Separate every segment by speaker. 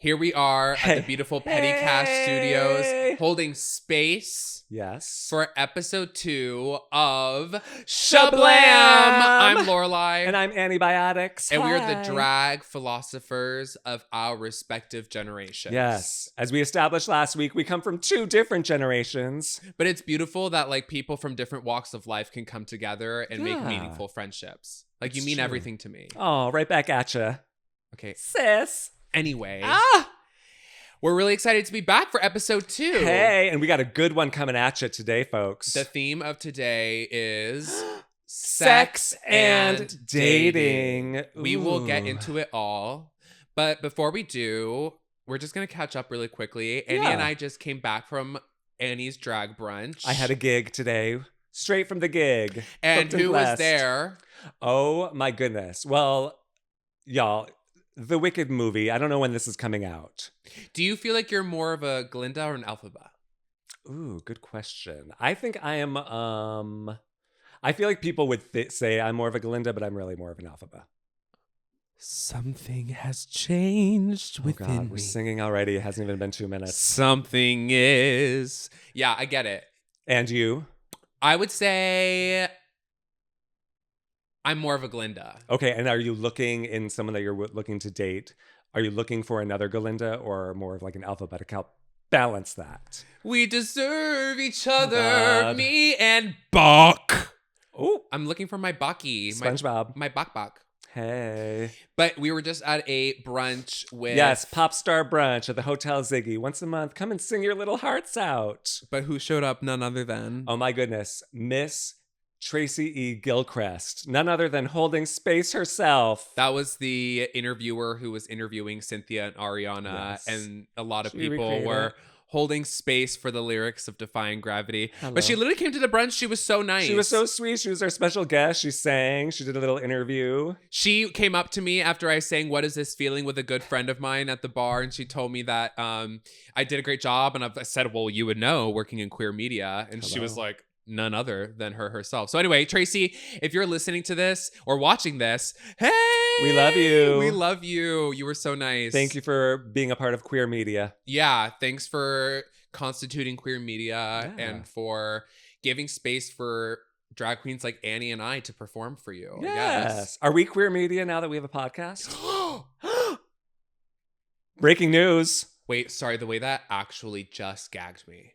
Speaker 1: Here we are at the beautiful Pettycast Studios holding space.
Speaker 2: Yes.
Speaker 1: For episode 2 of SHABLAM. I'm Lorelei.
Speaker 2: And I'm Antibiotics.
Speaker 1: And
Speaker 2: Hi.
Speaker 1: we are the drag philosophers of our respective generations.
Speaker 2: Yes. As we established last week, we come from 2 different generations.
Speaker 1: But it's beautiful that like people from different walks of life can come together and make meaningful friendships. Like you mean everything to me.
Speaker 2: Oh, right back at you.
Speaker 1: Okay.
Speaker 2: Sis.
Speaker 1: Anyway. We're really excited to be back for episode 2.
Speaker 2: Hey, and we got a good one coming at you today, folks.
Speaker 1: The theme of today is
Speaker 2: sex and dating.
Speaker 1: We will get into it all. But before we do, we're just going to catch up really quickly. Annie and I just came back from Annie's drag brunch.
Speaker 2: I had a gig today. Straight from the gig.
Speaker 1: And who was there?
Speaker 2: Oh, my goodness. Well, y'all, the Wicked movie. I don't know when this is coming out.
Speaker 1: Do you feel like you're more of a Glinda or an Elphaba?
Speaker 2: Ooh, good question. I think I am, I feel like people would say I'm more of a Glinda, but I'm really more of an Elphaba.
Speaker 1: Something has changed within me.
Speaker 2: We're singing already. It hasn't even been 2 minutes.
Speaker 1: Something is. Yeah, I get it.
Speaker 2: And you?
Speaker 1: I would say I'm more of a Glinda.
Speaker 2: Okay, and are you looking in someone that you're looking to date? Are you looking for another Glinda or more of like an Elphaba to help balance that?
Speaker 1: We deserve each other, me and Bok.
Speaker 2: Oh,
Speaker 1: I'm looking for my Bucky.
Speaker 2: SpongeBob.
Speaker 1: My Bok.
Speaker 2: Hey.
Speaker 1: But we were just at a brunch with...
Speaker 2: Yes, Pop Star Brunch at the Hotel Ziggy. Once a month, come and sing your little hearts out.
Speaker 1: But who showed up? None other than...
Speaker 2: Oh my goodness. Miss Tracy E. Gilchrist. None other than holding space herself.
Speaker 1: That was the interviewer who was interviewing Cynthia and Ariana. Yes. And a lot of people were holding space for the lyrics of Defying Gravity.
Speaker 2: Hello.
Speaker 1: But she literally came to the brunch. She was so nice.
Speaker 2: She was so sweet. She was our special guest. She sang. She did a little interview. She
Speaker 1: came up to me after I sang What Is This Feeling with a good friend of mine at the bar. And she told me that I did a great job. And I said, well, you would know working in queer media. And she was like, none other than her herself. So anyway, Tracy, if you're listening to this or watching this, hey!
Speaker 2: We love you.
Speaker 1: We love you. You were so nice.
Speaker 2: Thank you for being a part of queer media.
Speaker 1: Yeah, thanks for constituting queer media and for giving space for drag queens like Annie and I to perform for you.
Speaker 2: Yes. Are we queer media now that we have a podcast? Breaking news.
Speaker 1: Wait, sorry, the way that actually just gagged me.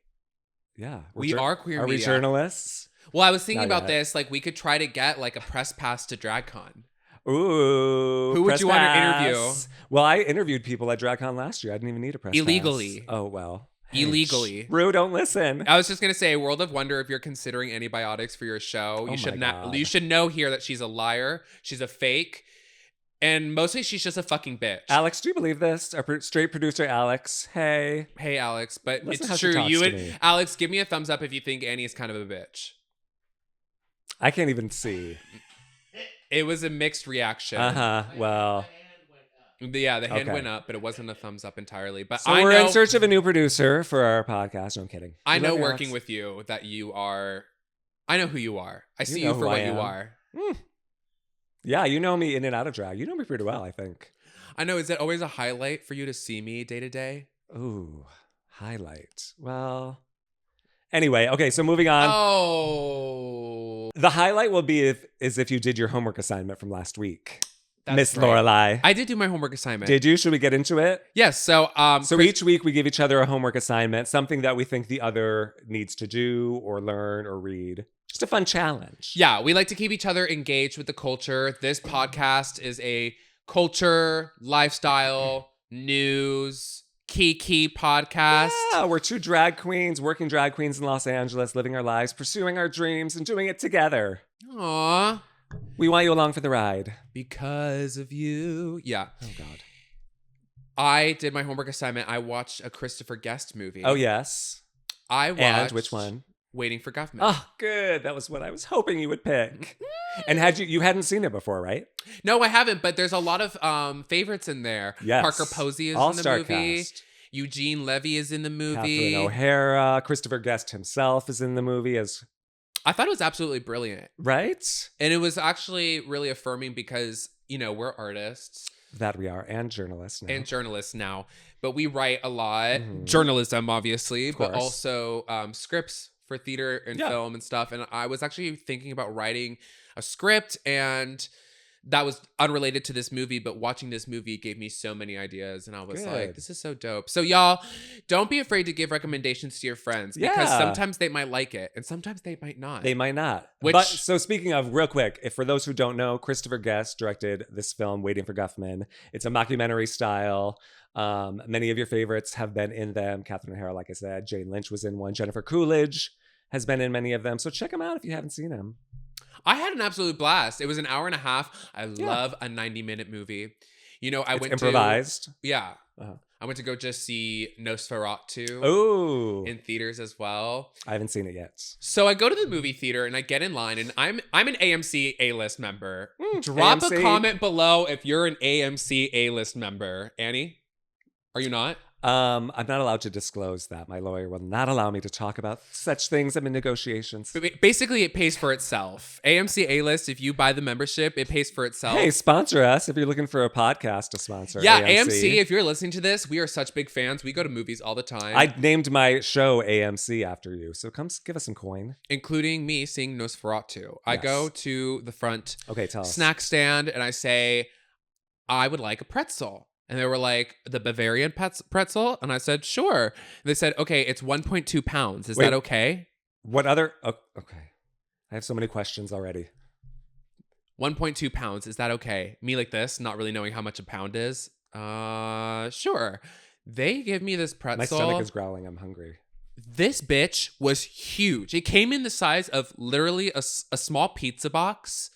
Speaker 2: Yeah.
Speaker 1: We are queer media.
Speaker 2: Are we journalists?
Speaker 1: Well, I was thinking about this. Like, we could try to get like a press pass to DragCon.
Speaker 2: Ooh.
Speaker 1: Who would you want to interview?
Speaker 2: Well, I interviewed people at DragCon last year. I didn't even need a press
Speaker 1: Illegally.
Speaker 2: pass. Oh, well. Hey,
Speaker 1: illegally.
Speaker 2: Rue, don't listen.
Speaker 1: I was just gonna say, World of Wonder, if you're considering Antibiotics for your show, you should know here that she's a liar. She's a fake. And mostly she's just a fucking bitch.
Speaker 2: Alex, do you believe this? Our straight producer, Alex. Hey.
Speaker 1: Hey, Alex. But
Speaker 2: Listen
Speaker 1: it's true. Alex, give me a thumbs up if you think Annie is kind of a bitch.
Speaker 2: I can't even see.
Speaker 1: It was a mixed reaction.
Speaker 2: Well.
Speaker 1: Yeah, the hand went up, but it wasn't a thumbs up entirely. But
Speaker 2: so we're in search of a new producer for our podcast. No, I'm kidding.
Speaker 1: I know working with you that you are... I know who you are. I see you for what you are.
Speaker 2: Yeah, you know me in and out of drag. You know me pretty well, I think.
Speaker 1: I know. Is it always a highlight for you to see me day to day?
Speaker 2: Ooh, highlight. Well, anyway, okay, so moving on.
Speaker 1: Oh.
Speaker 2: The highlight will be if you did your homework assignment from last week. Miss
Speaker 1: right.
Speaker 2: Lorelei.
Speaker 1: I did do my homework assignment.
Speaker 2: Did you? Should we get into it?
Speaker 1: Yes. So
Speaker 2: each week we give each other a homework assignment, something that we think the other needs to do or learn or read. Just a fun challenge.
Speaker 1: Yeah, we like to keep each other engaged with the culture. This podcast is a culture, lifestyle, news, key podcast.
Speaker 2: Yeah, we're 2 drag queens, working drag queens in Los Angeles, living our lives, pursuing our dreams, and doing it together.
Speaker 1: Aww.
Speaker 2: We want you along for the ride.
Speaker 1: Because of you. Yeah.
Speaker 2: Oh, God.
Speaker 1: I did my homework assignment. I watched a Christopher Guest movie.
Speaker 2: Oh, yes.
Speaker 1: I watched...
Speaker 2: And which one?
Speaker 1: Waiting for Guffman.
Speaker 2: Oh, good. That was what I was hoping you would pick. And you hadn't seen it before, right?
Speaker 1: No, I haven't, but there's a lot of favorites in there.
Speaker 2: Yes.
Speaker 1: Parker Posey is
Speaker 2: All-star
Speaker 1: in the movie.
Speaker 2: Cast.
Speaker 1: Eugene Levy is in the movie.
Speaker 2: Catherine O'Hara. Christopher Guest himself is in the movie as...
Speaker 1: I thought it was absolutely brilliant.
Speaker 2: Right?
Speaker 1: And it was actually really affirming because, we're artists.
Speaker 2: That we are. And journalists now.
Speaker 1: but we write a lot.
Speaker 2: Mhm.
Speaker 1: Journalism, obviously, but
Speaker 2: course.
Speaker 1: also scripts for theater and
Speaker 2: Yeah.
Speaker 1: film and stuff. And I was actually thinking about writing a script, and that was unrelated to this movie, but watching this movie gave me so many ideas, and I was like,
Speaker 2: Good.
Speaker 1: this is so dope. So y'all, don't be afraid to give recommendations to your friends, because
Speaker 2: Yeah.
Speaker 1: sometimes they might like it and sometimes they might not.
Speaker 2: They might not.
Speaker 1: Which-
Speaker 2: But so speaking of, real quick, if for those who don't know, Christopher Guest directed this film, Waiting for Guffman. It's a mockumentary style. Many of your favorites have been in them. Catherine O'Hara, like I said, Jane Lynch was in one. Jennifer Coolidge has been in many of them. So check them out if you haven't seen them.
Speaker 1: I had an absolute blast. It was an hour and a half. I love a 90-minute movie. You know, I
Speaker 2: It's
Speaker 1: went
Speaker 2: improvised.
Speaker 1: Yeah.
Speaker 2: Uh-huh.
Speaker 1: I went to go just see Nosferatu
Speaker 2: Oh,
Speaker 1: in theaters as well.
Speaker 2: I haven't seen it yet.
Speaker 1: So I go to the movie theater and I get in line, and I'm an AMC A-list member. Drop
Speaker 2: AMC.
Speaker 1: a comment below if you're an AMC A-list member. Annie, are you not?
Speaker 2: I'm not allowed to disclose that. My lawyer will not allow me to talk about such things. I'm in negotiations.
Speaker 1: Basically, it pays for itself. AMC A-list, if you buy the membership, it pays for itself.
Speaker 2: Hey, sponsor us if you're looking for a podcast to sponsor.
Speaker 1: Yeah, AMC, if you're listening to this, we are such big fans. We go to movies all the time.
Speaker 2: I named my show AMC after you, so come give us some coin.
Speaker 1: Including me seeing Nosferatu. I
Speaker 2: Yes.
Speaker 1: go to the front
Speaker 2: Okay, tell us.
Speaker 1: snack stand and I say, I would like a pretzel. And they were like, the Bavarian pretzel? And I said, sure. And they said, okay, it's 1.2 pounds. Is
Speaker 2: Wait.
Speaker 1: that okay?
Speaker 2: What other? Oh, okay, I have so many questions already.
Speaker 1: 1.2 pounds. Is that okay? Me like this, not really knowing how much a pound is. Sure. They give me this pretzel.
Speaker 2: My stomach is growling. I'm hungry.
Speaker 1: This bitch was huge. It came in the size of literally a small pizza box.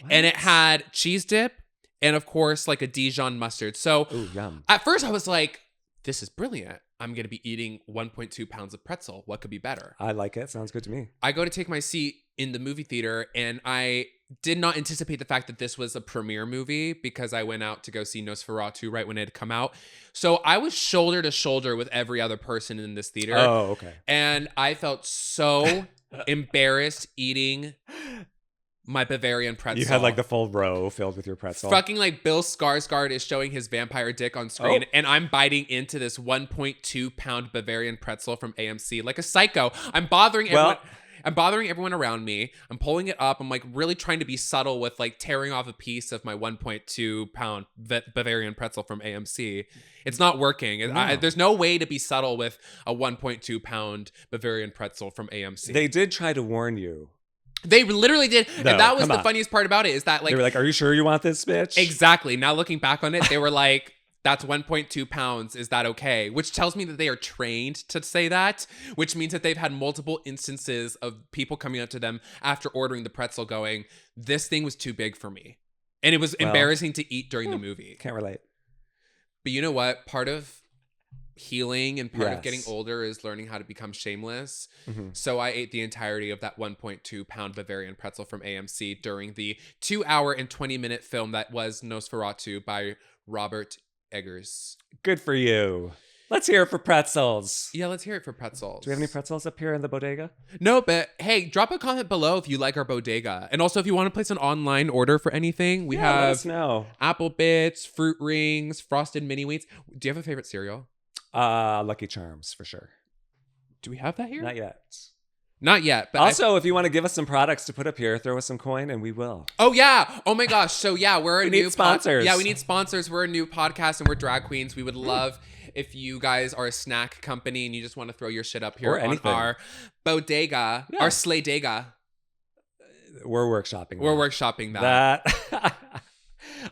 Speaker 1: And it
Speaker 2: What?
Speaker 1: had cheese dip and, of course, like a Dijon mustard. So
Speaker 2: Ooh, yum.
Speaker 1: at first I was like, this is brilliant. I'm going to be eating 1.2 pounds of pretzel. What could be better?
Speaker 2: I like it. Sounds good to me.
Speaker 1: I go to take my seat in the movie theater, and I did not anticipate the fact that this was a premiere movie because I went out to go see Nosferatu right when it had come out. So I was shoulder to shoulder with every other person in this theater.
Speaker 2: Oh, okay.
Speaker 1: And I felt so embarrassed eating my Bavarian pretzel.
Speaker 2: You had like the full row filled with your pretzel.
Speaker 1: Fucking like Bill Skarsgård is showing his vampire dick on screen, and I'm biting into this 1.2 pound Bavarian pretzel from AMC like a psycho. I'm bothering everyone. I'm bothering everyone around me. I'm pulling it up. I'm like really trying to be subtle with like tearing off a piece of my 1.2 pound Bavarian pretzel from AMC. It's not working.
Speaker 2: No.
Speaker 1: There's no way to be subtle with a 1.2 pound Bavarian pretzel from AMC.
Speaker 2: They did try to warn you.
Speaker 1: They literally did.
Speaker 2: No,
Speaker 1: and that was
Speaker 2: come
Speaker 1: the
Speaker 2: on.
Speaker 1: funniest part about it is that like
Speaker 2: They were like, "Are you sure you want this, bitch?"
Speaker 1: Exactly. Now looking back on it, they were like, that's 1.2 pounds. Is that okay? Which tells me that they are trained to say that, which means that they've had multiple instances of people coming up to them after ordering the pretzel going, this thing was too big for me. And it was embarrassing to eat during the movie.
Speaker 2: Can't relate.
Speaker 1: But you know what? Part of healing and part of
Speaker 2: Yes.
Speaker 1: getting older is learning how to become shameless.
Speaker 2: Mhm.
Speaker 1: So I ate the entirety of that 1.2 pound Bavarian pretzel from AMC during the 2-hour and 20-minute film that was Nosferatu by Robert Eggers.
Speaker 2: Good for you. Let's hear it for pretzels.
Speaker 1: Yeah, let's hear it for pretzels.
Speaker 2: Do we have any pretzels up here in the bodega?
Speaker 1: No, but hey, drop a comment below if you like our bodega. And also if you want to place an online order for anything, we
Speaker 2: Let us
Speaker 1: have
Speaker 2: know.
Speaker 1: Apple Bits, Fruit Rings, Frosted Mini Wheats. Do you have a favorite cereal?
Speaker 2: Lucky Charms for sure.
Speaker 1: Do we have that here?
Speaker 2: Not yet.
Speaker 1: Not yet. But
Speaker 2: Also, if you want to give us some products to put up here, throw us some coin and we will.
Speaker 1: Oh yeah! Oh my gosh! So yeah, we're a
Speaker 2: We
Speaker 1: new
Speaker 2: need sponsors.
Speaker 1: Yeah, we need sponsors. We're a new podcast and we're drag queens. We would love if you guys are a snack company and you just want to throw your shit up here
Speaker 2: Or
Speaker 1: on
Speaker 2: anything.
Speaker 1: our bodega,
Speaker 2: Yeah.
Speaker 1: our Slaydega.
Speaker 2: We're workshopping.
Speaker 1: We're workshopping that.
Speaker 2: that.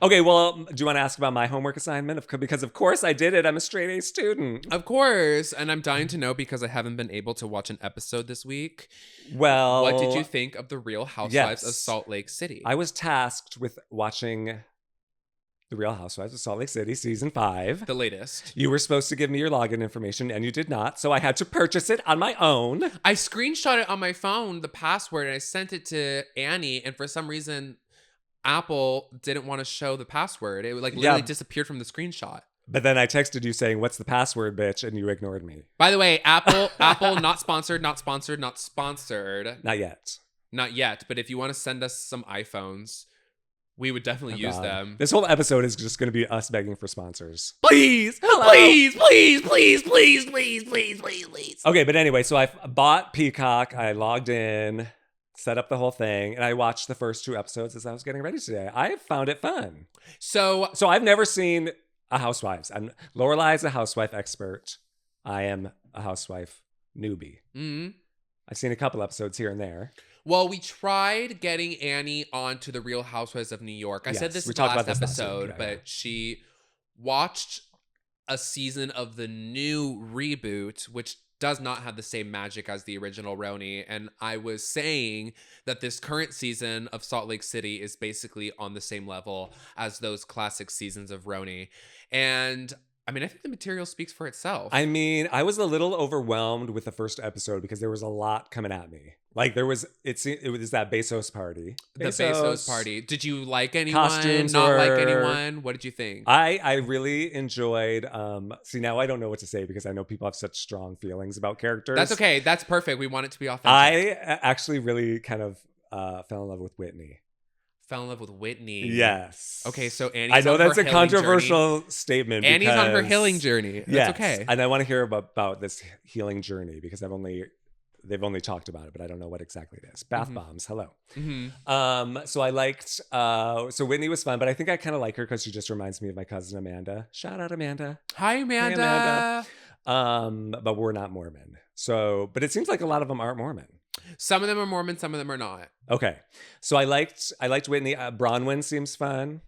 Speaker 2: Okay, well, do you want to ask about my homework assignment? Because of course I did it. I'm a straight A student.
Speaker 1: Of course, and I'm dying to know because I haven't been able to watch an episode this week.
Speaker 2: Well,
Speaker 1: What did you think of the Real Housewives of
Speaker 2: yes.
Speaker 1: Salt Lake City?
Speaker 2: I was tasked with watching The Real Housewives of Salt Lake City, season 5.
Speaker 1: The latest.
Speaker 2: You were supposed to give me your login information, and you did not, so I had to purchase it on my own.
Speaker 1: I screenshot it on my phone, the password, and I sent it to Annie, and for some reason, Apple didn't want to show the password. It like literally
Speaker 2: Yeah.
Speaker 1: disappeared from the screenshot.
Speaker 2: But then I texted you saying, "What's the password, bitch?" And you ignored me.
Speaker 1: By the way, Apple, not sponsored, not sponsored, not sponsored.
Speaker 2: Not yet.
Speaker 1: Not yet, but if you want to send us some iPhones, We would definitely use
Speaker 2: God.
Speaker 1: them.
Speaker 2: This whole episode is just going to be us begging for sponsors.
Speaker 1: Please,
Speaker 2: Hello.
Speaker 1: please, please, please, please, please, please, please, please.
Speaker 2: Okay, but anyway, so I bought Peacock. I logged in, set up the whole thing, and I watched the first 2 episodes as I was getting ready today. I found it fun.
Speaker 1: So
Speaker 2: I've never seen a Housewives. Lorelei is a housewife expert. I am a housewife newbie.
Speaker 1: mm-hmm.
Speaker 2: I've seen a couple episodes here and there.
Speaker 1: Well, we tried getting Annie onto the Real Housewives of New York. I said this in the last episode, but she watched a season of the new reboot, which does not have the same magic as the original Roni. And I was saying that this current season of Salt Lake City is basically on the same level as those classic seasons of Roni. And I mean, I think the material speaks for itself.
Speaker 2: I mean, I was a little overwhelmed with the first episode because there was a lot coming at me. Like it was that Bezos party.
Speaker 1: The Bezos party. Did you like anyone?
Speaker 2: Costumes
Speaker 1: not like anyone? What did you think?
Speaker 2: I really enjoyed, see now I don't know what to say because I know people have such strong feelings about characters.
Speaker 1: That's okay. That's perfect. We want it to be authentic.
Speaker 2: I actually really kind of fell in love with Whitney.
Speaker 1: Fell in love with Whitney.
Speaker 2: Yes.
Speaker 1: Okay, so Annie's
Speaker 2: I know
Speaker 1: on
Speaker 2: that's
Speaker 1: her
Speaker 2: a
Speaker 1: healing
Speaker 2: controversial
Speaker 1: journey.
Speaker 2: statement.
Speaker 1: Annie's on her healing journey. That's
Speaker 2: yes,
Speaker 1: okay.
Speaker 2: And I want to hear about this healing journey because they've only talked about it, but I don't know what exactly it is. Bath bombs. Hello.
Speaker 1: Mm-hmm.
Speaker 2: So I liked. So Whitney was fun, but I think I kind of like her because she just reminds me of my cousin Amanda. Shout out Amanda.
Speaker 1: Hi Amanda.
Speaker 2: Hey, Amanda. But we're not Mormon. So, but it seems like a lot of them aren't Mormon.
Speaker 1: Some of them are Mormon, some of them are not.
Speaker 2: Okay. So I liked Whitney. Bronwyn seems fun.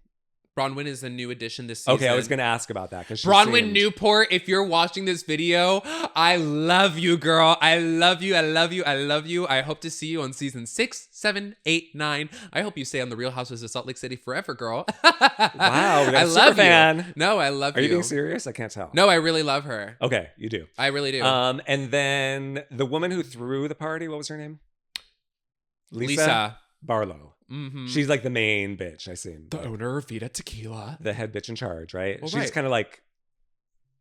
Speaker 1: Bronwyn is a new addition this season.
Speaker 2: Okay, I was going to ask about that.
Speaker 1: Bronwyn Newport, if you're watching this video, I love you, girl. I love you. I love you. I love you. I hope to see you on season 6, 7, 8, 9. I hope you stay on the Real Housewives of Salt Lake City forever, girl.
Speaker 2: Wow,
Speaker 1: I love
Speaker 2: fan.
Speaker 1: you. No, I love you.
Speaker 2: Are you being serious? I can't tell.
Speaker 1: No, I really love her.
Speaker 2: Okay, you do.
Speaker 1: I really do.
Speaker 2: And then the woman who threw the party, what was her name?
Speaker 1: Lisa
Speaker 2: Barlow.
Speaker 1: Mm-hmm.
Speaker 2: She's like the main bitch, I see.
Speaker 1: The owner of Vita Tequila.
Speaker 2: The head bitch in charge, right?
Speaker 1: Well,
Speaker 2: She's
Speaker 1: right.
Speaker 2: kind of like,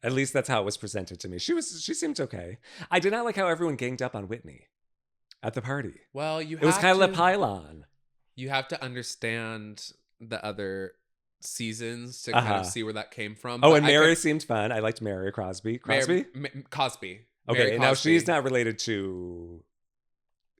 Speaker 2: at least that's how it was presented to me. She seemed okay. I did not like how everyone ganged up on Whitney at the party.
Speaker 1: Well,
Speaker 2: it was kind of a pylon.
Speaker 1: You have to understand the other seasons to kind of see where that came from.
Speaker 2: Oh, and Mary seemed fun. I liked Mary Crosby.
Speaker 1: Cosby.
Speaker 2: Okay, and now she's not related to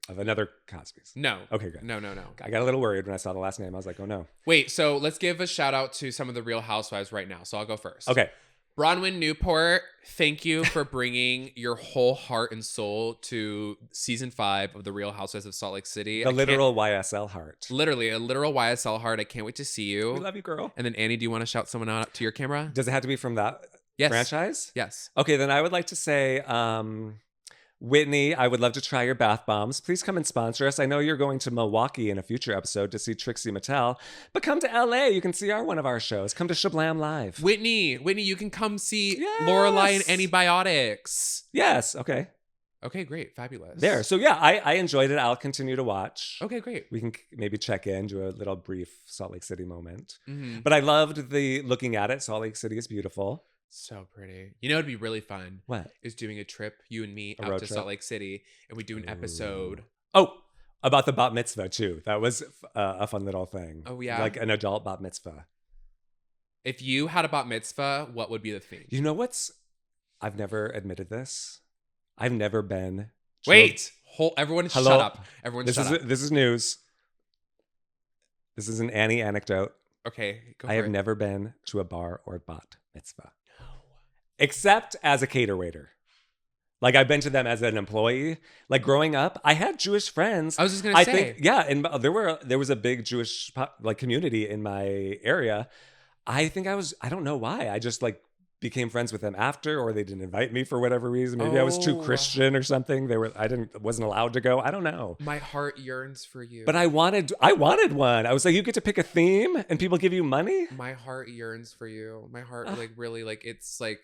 Speaker 2: of another Cosby's.
Speaker 1: No.
Speaker 2: Okay, good.
Speaker 1: No.
Speaker 2: I got a little worried when I saw the last name. I was like, oh no.
Speaker 1: Wait, so let's give a shout out to some of the Real Housewives right now. So I'll go first.
Speaker 2: Okay.
Speaker 1: Bronwyn Newport, thank you for bringing your whole heart and soul to season 5 of the Real Housewives of Salt Lake City.
Speaker 2: The literal YSL heart.
Speaker 1: Literally, a literal YSL heart. I can't wait to see you.
Speaker 2: We love you, girl.
Speaker 1: And then Annie, do you want to shout someone out to your camera?
Speaker 2: Does it have to be from that franchise?
Speaker 1: Yes.
Speaker 2: Okay, then I would like to say, Whitney, I would love to try your bath bombs. Please come and sponsor us. I know you're going to Milwaukee in a future episode to see Trixie Mattel, but come to LA. You can see one of our shows. Come to Shablam Live.
Speaker 1: Whitney, you can come see Lorelei and Annie Biotixx.
Speaker 2: Yes. Okay.
Speaker 1: Okay, great. Fabulous.
Speaker 2: There. So yeah, I enjoyed it. I'll continue to watch.
Speaker 1: Okay, great.
Speaker 2: We can maybe check in, do a little brief Salt Lake City moment.
Speaker 1: Mm-hmm.
Speaker 2: But I loved looking at it. Salt Lake City is beautiful.
Speaker 1: So pretty. You know, it'd be really fun.
Speaker 2: What?
Speaker 1: Is doing a trip, you and me, out to Salt Lake City, and we do an episode.
Speaker 2: Oh, about the bat mitzvah too. That was a fun little thing.
Speaker 1: Oh yeah,
Speaker 2: like an adult bat mitzvah.
Speaker 1: If you had a bat mitzvah, what would be the theme?
Speaker 2: You know what's? I've never admitted this. I've never been.
Speaker 1: Wait, everyone, shut up. Everyone,
Speaker 2: shut up. This is news. This is an Annie anecdote.
Speaker 1: Okay,
Speaker 2: I have never been to a bar or bat mitzvah. Except as a cater waiter. Like I've been to them as an employee. Like growing up, I had Jewish friends.
Speaker 1: I was just gonna say.
Speaker 2: I think, yeah, and there was a big Jewish community in my area. I think I don't know why. I just became friends with them after, or they didn't invite me for whatever reason. Maybe I was too Christian or something. Wasn't allowed to go. I don't know.
Speaker 1: My heart yearns for you.
Speaker 2: But I wanted one. I was like, you get to pick a theme and people give you money?
Speaker 1: My heart yearns for you. My heart really it's like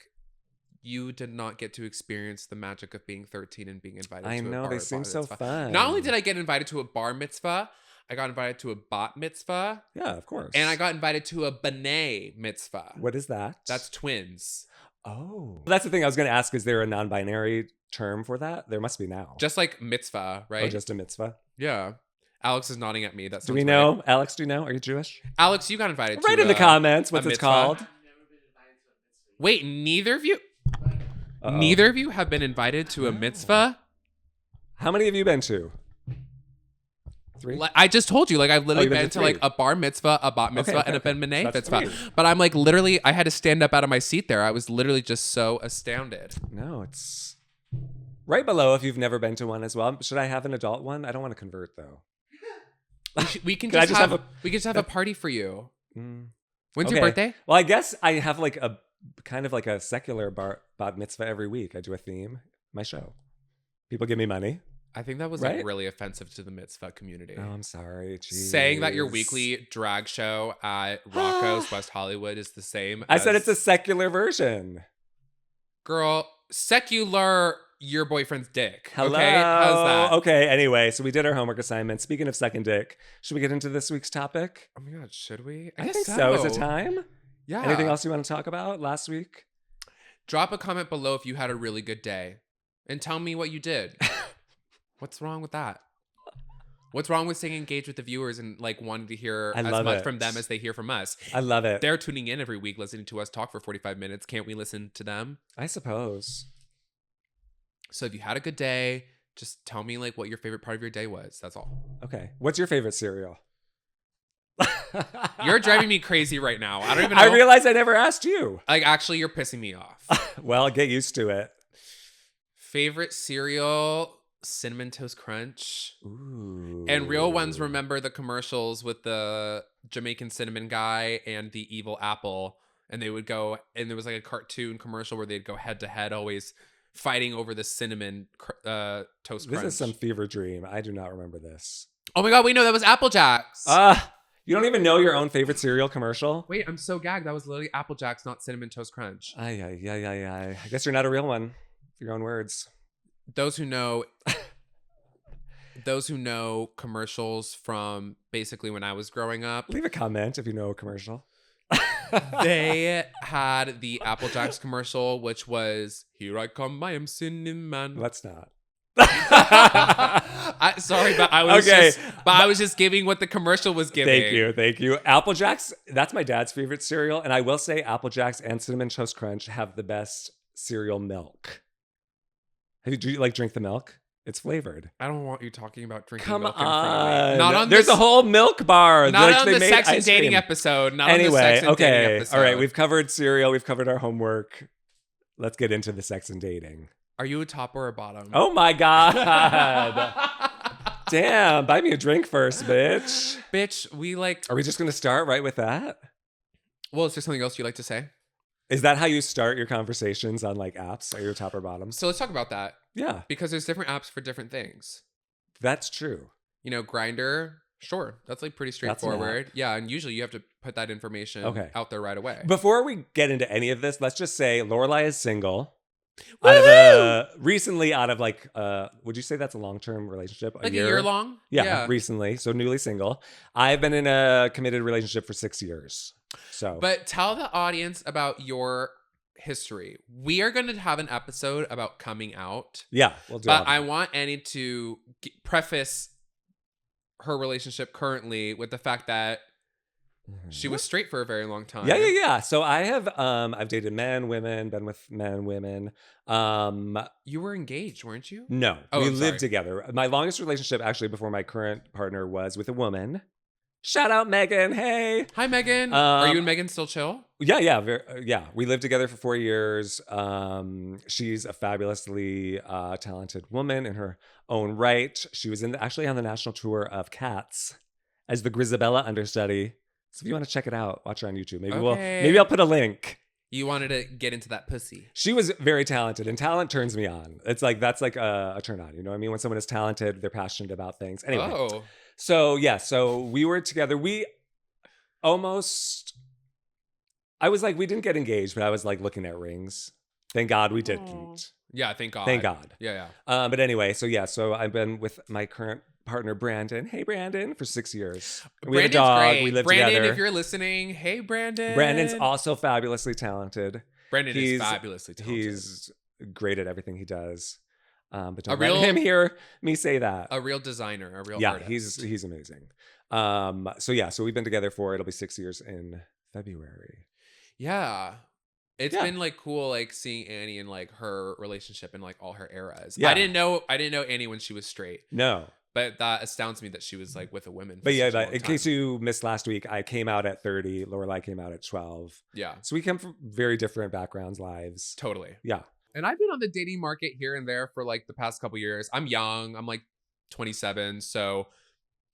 Speaker 1: you did not get to experience the magic of being 13 and being invited to a bar. I know,
Speaker 2: they seem so fun.
Speaker 1: Not only did I get invited to a bar mitzvah, I got invited to a bat mitzvah.
Speaker 2: Yeah, of course.
Speaker 1: And I got invited to a b'nai mitzvah.
Speaker 2: What is that?
Speaker 1: That's twins.
Speaker 2: Oh. That's the thing I was going to ask. Is there a non-binary term for that? There must be now.
Speaker 1: Just like mitzvah, right?
Speaker 2: Oh, just a mitzvah?
Speaker 1: Yeah. Alex is nodding at me. That sounds
Speaker 2: Do we
Speaker 1: right.
Speaker 2: know? Alex, do you know? Are you Jewish?
Speaker 1: Alex, you got invited to
Speaker 2: Write in the comments what's
Speaker 1: a
Speaker 2: it
Speaker 1: mitzvah.
Speaker 2: called.
Speaker 1: Wait, neither of you?
Speaker 2: Uh-oh.
Speaker 1: Neither of you have been invited to a mitzvah?
Speaker 2: How many have you been to? 3?
Speaker 1: I just told you, like, I've literally
Speaker 2: you've been
Speaker 1: been
Speaker 2: to
Speaker 1: to like
Speaker 2: 3.
Speaker 1: a bar mitzvah, a bat mitzvah,
Speaker 2: Okay,
Speaker 1: and a
Speaker 2: okay.
Speaker 1: ben minay
Speaker 2: So that's
Speaker 1: mitzvah.
Speaker 2: 3.
Speaker 1: But I'm like, literally, I had to stand up out of my seat there. I was literally just so astounded.
Speaker 2: No, it's right below if you've never been to one as well. Should I have an adult one? I don't want to convert though.
Speaker 1: We can
Speaker 2: Could I
Speaker 1: just
Speaker 2: just
Speaker 1: have a party for you.
Speaker 2: Mm.
Speaker 1: When's
Speaker 2: Okay.
Speaker 1: your birthday?
Speaker 2: Well, I guess I have like a kind of like a secular bat mitzvah every week. I do a theme, my show. People give me money.
Speaker 1: I think that was
Speaker 2: Right?
Speaker 1: like really offensive to the mitzvah community.
Speaker 2: Oh, I'm sorry. Jeez.
Speaker 1: Saying that your weekly drag show at Rocco's West Hollywood is the same.
Speaker 2: I said it's a secular version.
Speaker 1: Girl, secular your boyfriend's dick.
Speaker 2: Hello.
Speaker 1: Okay? How's that?
Speaker 2: Okay, anyway, so we did our homework assignment. Speaking of sucking dick, should we get into this week's topic?
Speaker 1: Oh my god, should we?
Speaker 2: I
Speaker 1: guess
Speaker 2: think so. Is it time?
Speaker 1: Yeah.
Speaker 2: Anything else you want to talk about last week?
Speaker 1: Drop a comment below if you had a really good day. And tell me what you did. What's wrong with that? What's wrong with staying engaged with the viewers and like wanting to hear
Speaker 2: I
Speaker 1: as
Speaker 2: love
Speaker 1: much
Speaker 2: it.
Speaker 1: from them as they hear from us?
Speaker 2: I love it.
Speaker 1: They're tuning in every week listening to us talk for 45 minutes. Can't we listen to them?
Speaker 2: I suppose.
Speaker 1: So if you had a good day, just tell me like what your favorite part of your day was. That's all.
Speaker 2: Okay. What's your favorite cereal?
Speaker 1: You're driving me crazy right now. I don't even know.
Speaker 2: I realized I never asked you.
Speaker 1: Like, actually, you're pissing me off.
Speaker 2: Well, get used to it.
Speaker 1: Favorite cereal, Cinnamon Toast Crunch.
Speaker 2: Ooh.
Speaker 1: And real ones remember the commercials with the Jamaican cinnamon guy and the evil apple. And they would go, and there was like a cartoon commercial where they'd go head to head, always fighting over the cinnamon toast crunch.
Speaker 2: This is some fever dream. I do not remember this.
Speaker 1: Oh my God, wait, no, that was Apple Jacks.
Speaker 2: You don't even know your own favorite cereal commercial?
Speaker 1: Wait, I'm so gagged. That was literally Apple Jacks, not Cinnamon Toast Crunch.
Speaker 2: I guess you're not a real one. Your own words.
Speaker 1: Those who know commercials from basically when I was growing up,
Speaker 2: Leave a comment if you know a commercial.
Speaker 1: they had the Apple Jacks commercial, which was "Here I come, I am cinnamon."
Speaker 2: Let's not.
Speaker 1: Sorry, but I was
Speaker 2: Okay.
Speaker 1: I was just giving what the commercial was giving.
Speaker 2: Thank you. Apple Jacks, that's my dad's favorite cereal. And I will say Apple Jacks and Cinnamon Toast Crunch have the best cereal milk. Do you like drink the milk? It's flavored.
Speaker 1: I don't want you talking about drinking
Speaker 2: Come
Speaker 1: milk in front of me.
Speaker 2: on.
Speaker 1: Not on
Speaker 2: There's
Speaker 1: this,
Speaker 2: a whole milk bar.
Speaker 1: not
Speaker 2: Like,
Speaker 1: on
Speaker 2: they
Speaker 1: the
Speaker 2: made
Speaker 1: sex and
Speaker 2: ice
Speaker 1: dating
Speaker 2: cream.
Speaker 1: episode. Not on the
Speaker 2: Anyway,
Speaker 1: sex and dating
Speaker 2: okay.
Speaker 1: episode.
Speaker 2: All right. We've covered cereal. We've covered our homework. Let's get into the sex and dating.
Speaker 1: Are you a top or a bottom?
Speaker 2: Oh my God. Damn. Buy me a drink first, bitch.
Speaker 1: Bitch, we like.
Speaker 2: Are we just going to start right with that?
Speaker 1: Well, is there something else you'd like to say?
Speaker 2: Is that how you start your conversations on like apps? Are you top or bottom?
Speaker 1: So let's talk about that
Speaker 2: Yeah,
Speaker 1: because there's different apps for different things.
Speaker 2: that's true.
Speaker 1: You know, Grinder, sure, that's like pretty
Speaker 2: That's an app.
Speaker 1: straightforward. Yeah, and usually you have to put that information
Speaker 2: Okay.
Speaker 1: out there right away.
Speaker 2: Before we get into any of this, let's just say Lorelei is single. Recently out of like, would you say that's a long-term relationship?
Speaker 1: Like a year long?
Speaker 2: Yeah, recently. So newly single. I've been in a committed relationship for 6 years. So,
Speaker 1: But tell the audience about your history. We are going to have an episode about coming out.
Speaker 2: yeah, we'll do
Speaker 1: But
Speaker 2: all
Speaker 1: I
Speaker 2: that.
Speaker 1: want Annie to preface her relationship currently with the fact that she was straight for a very long time.
Speaker 2: Yeah. So I have, I've dated men, women, been with men, women.
Speaker 1: You were engaged, weren't you?
Speaker 2: No,
Speaker 1: Oh,
Speaker 2: we
Speaker 1: I'm
Speaker 2: lived
Speaker 1: sorry.
Speaker 2: together. My longest relationship, actually, before my current partner, was with a woman. Shout out Megan. Hey.
Speaker 1: Hi, Megan. Are you and Megan still chill?
Speaker 2: Yeah. Yeah. We lived together for 4 years. She's a fabulously talented woman in her own right. She was actually on the national tour of Cats as the Grisabella understudy. So if you want to check it out, watch her on YouTube. Maybe I'll put a link.
Speaker 1: You wanted to get into that pussy.
Speaker 2: She was very talented, and talent turns me on. It's like that's like a turn on. You know what I mean? When someone is talented, they're passionate about things. Anyway.
Speaker 1: Oh.
Speaker 2: So we were together. I was like, we didn't get engaged, but I was like looking at rings. Thank God we didn't.
Speaker 1: Yeah, thank God.
Speaker 2: Thank God.
Speaker 1: Yeah.
Speaker 2: But anyway, so I've been with my current partner, Brandon. Hey, Brandon, for 6 years. We have a dog.
Speaker 1: Great.
Speaker 2: We live
Speaker 1: Brandon,
Speaker 2: together.
Speaker 1: if you're listening, hey, Brandon.
Speaker 2: Brandon's also fabulously talented.
Speaker 1: Brandon is fabulously talented.
Speaker 2: He's great at everything he does. But don't let him hear me say that.
Speaker 1: A real designer, a real artist.
Speaker 2: He's amazing. So we've been together it'll be 6 years in February.
Speaker 1: Yeah. It's been like cool, like seeing Annie and like her relationship in like all her eras.
Speaker 2: Yeah.
Speaker 1: I didn't know Annie when she was straight.
Speaker 2: No.
Speaker 1: But that astounds me that she was like with a woman.
Speaker 2: But yeah, in case you missed last week, I came out at 30. Lorelei came out at 12.
Speaker 1: Yeah.
Speaker 2: So we come from very different backgrounds, lives.
Speaker 1: Totally.
Speaker 2: Yeah.
Speaker 1: And I've been on the dating market here and there for like the past couple years. I'm young. I'm like 27. So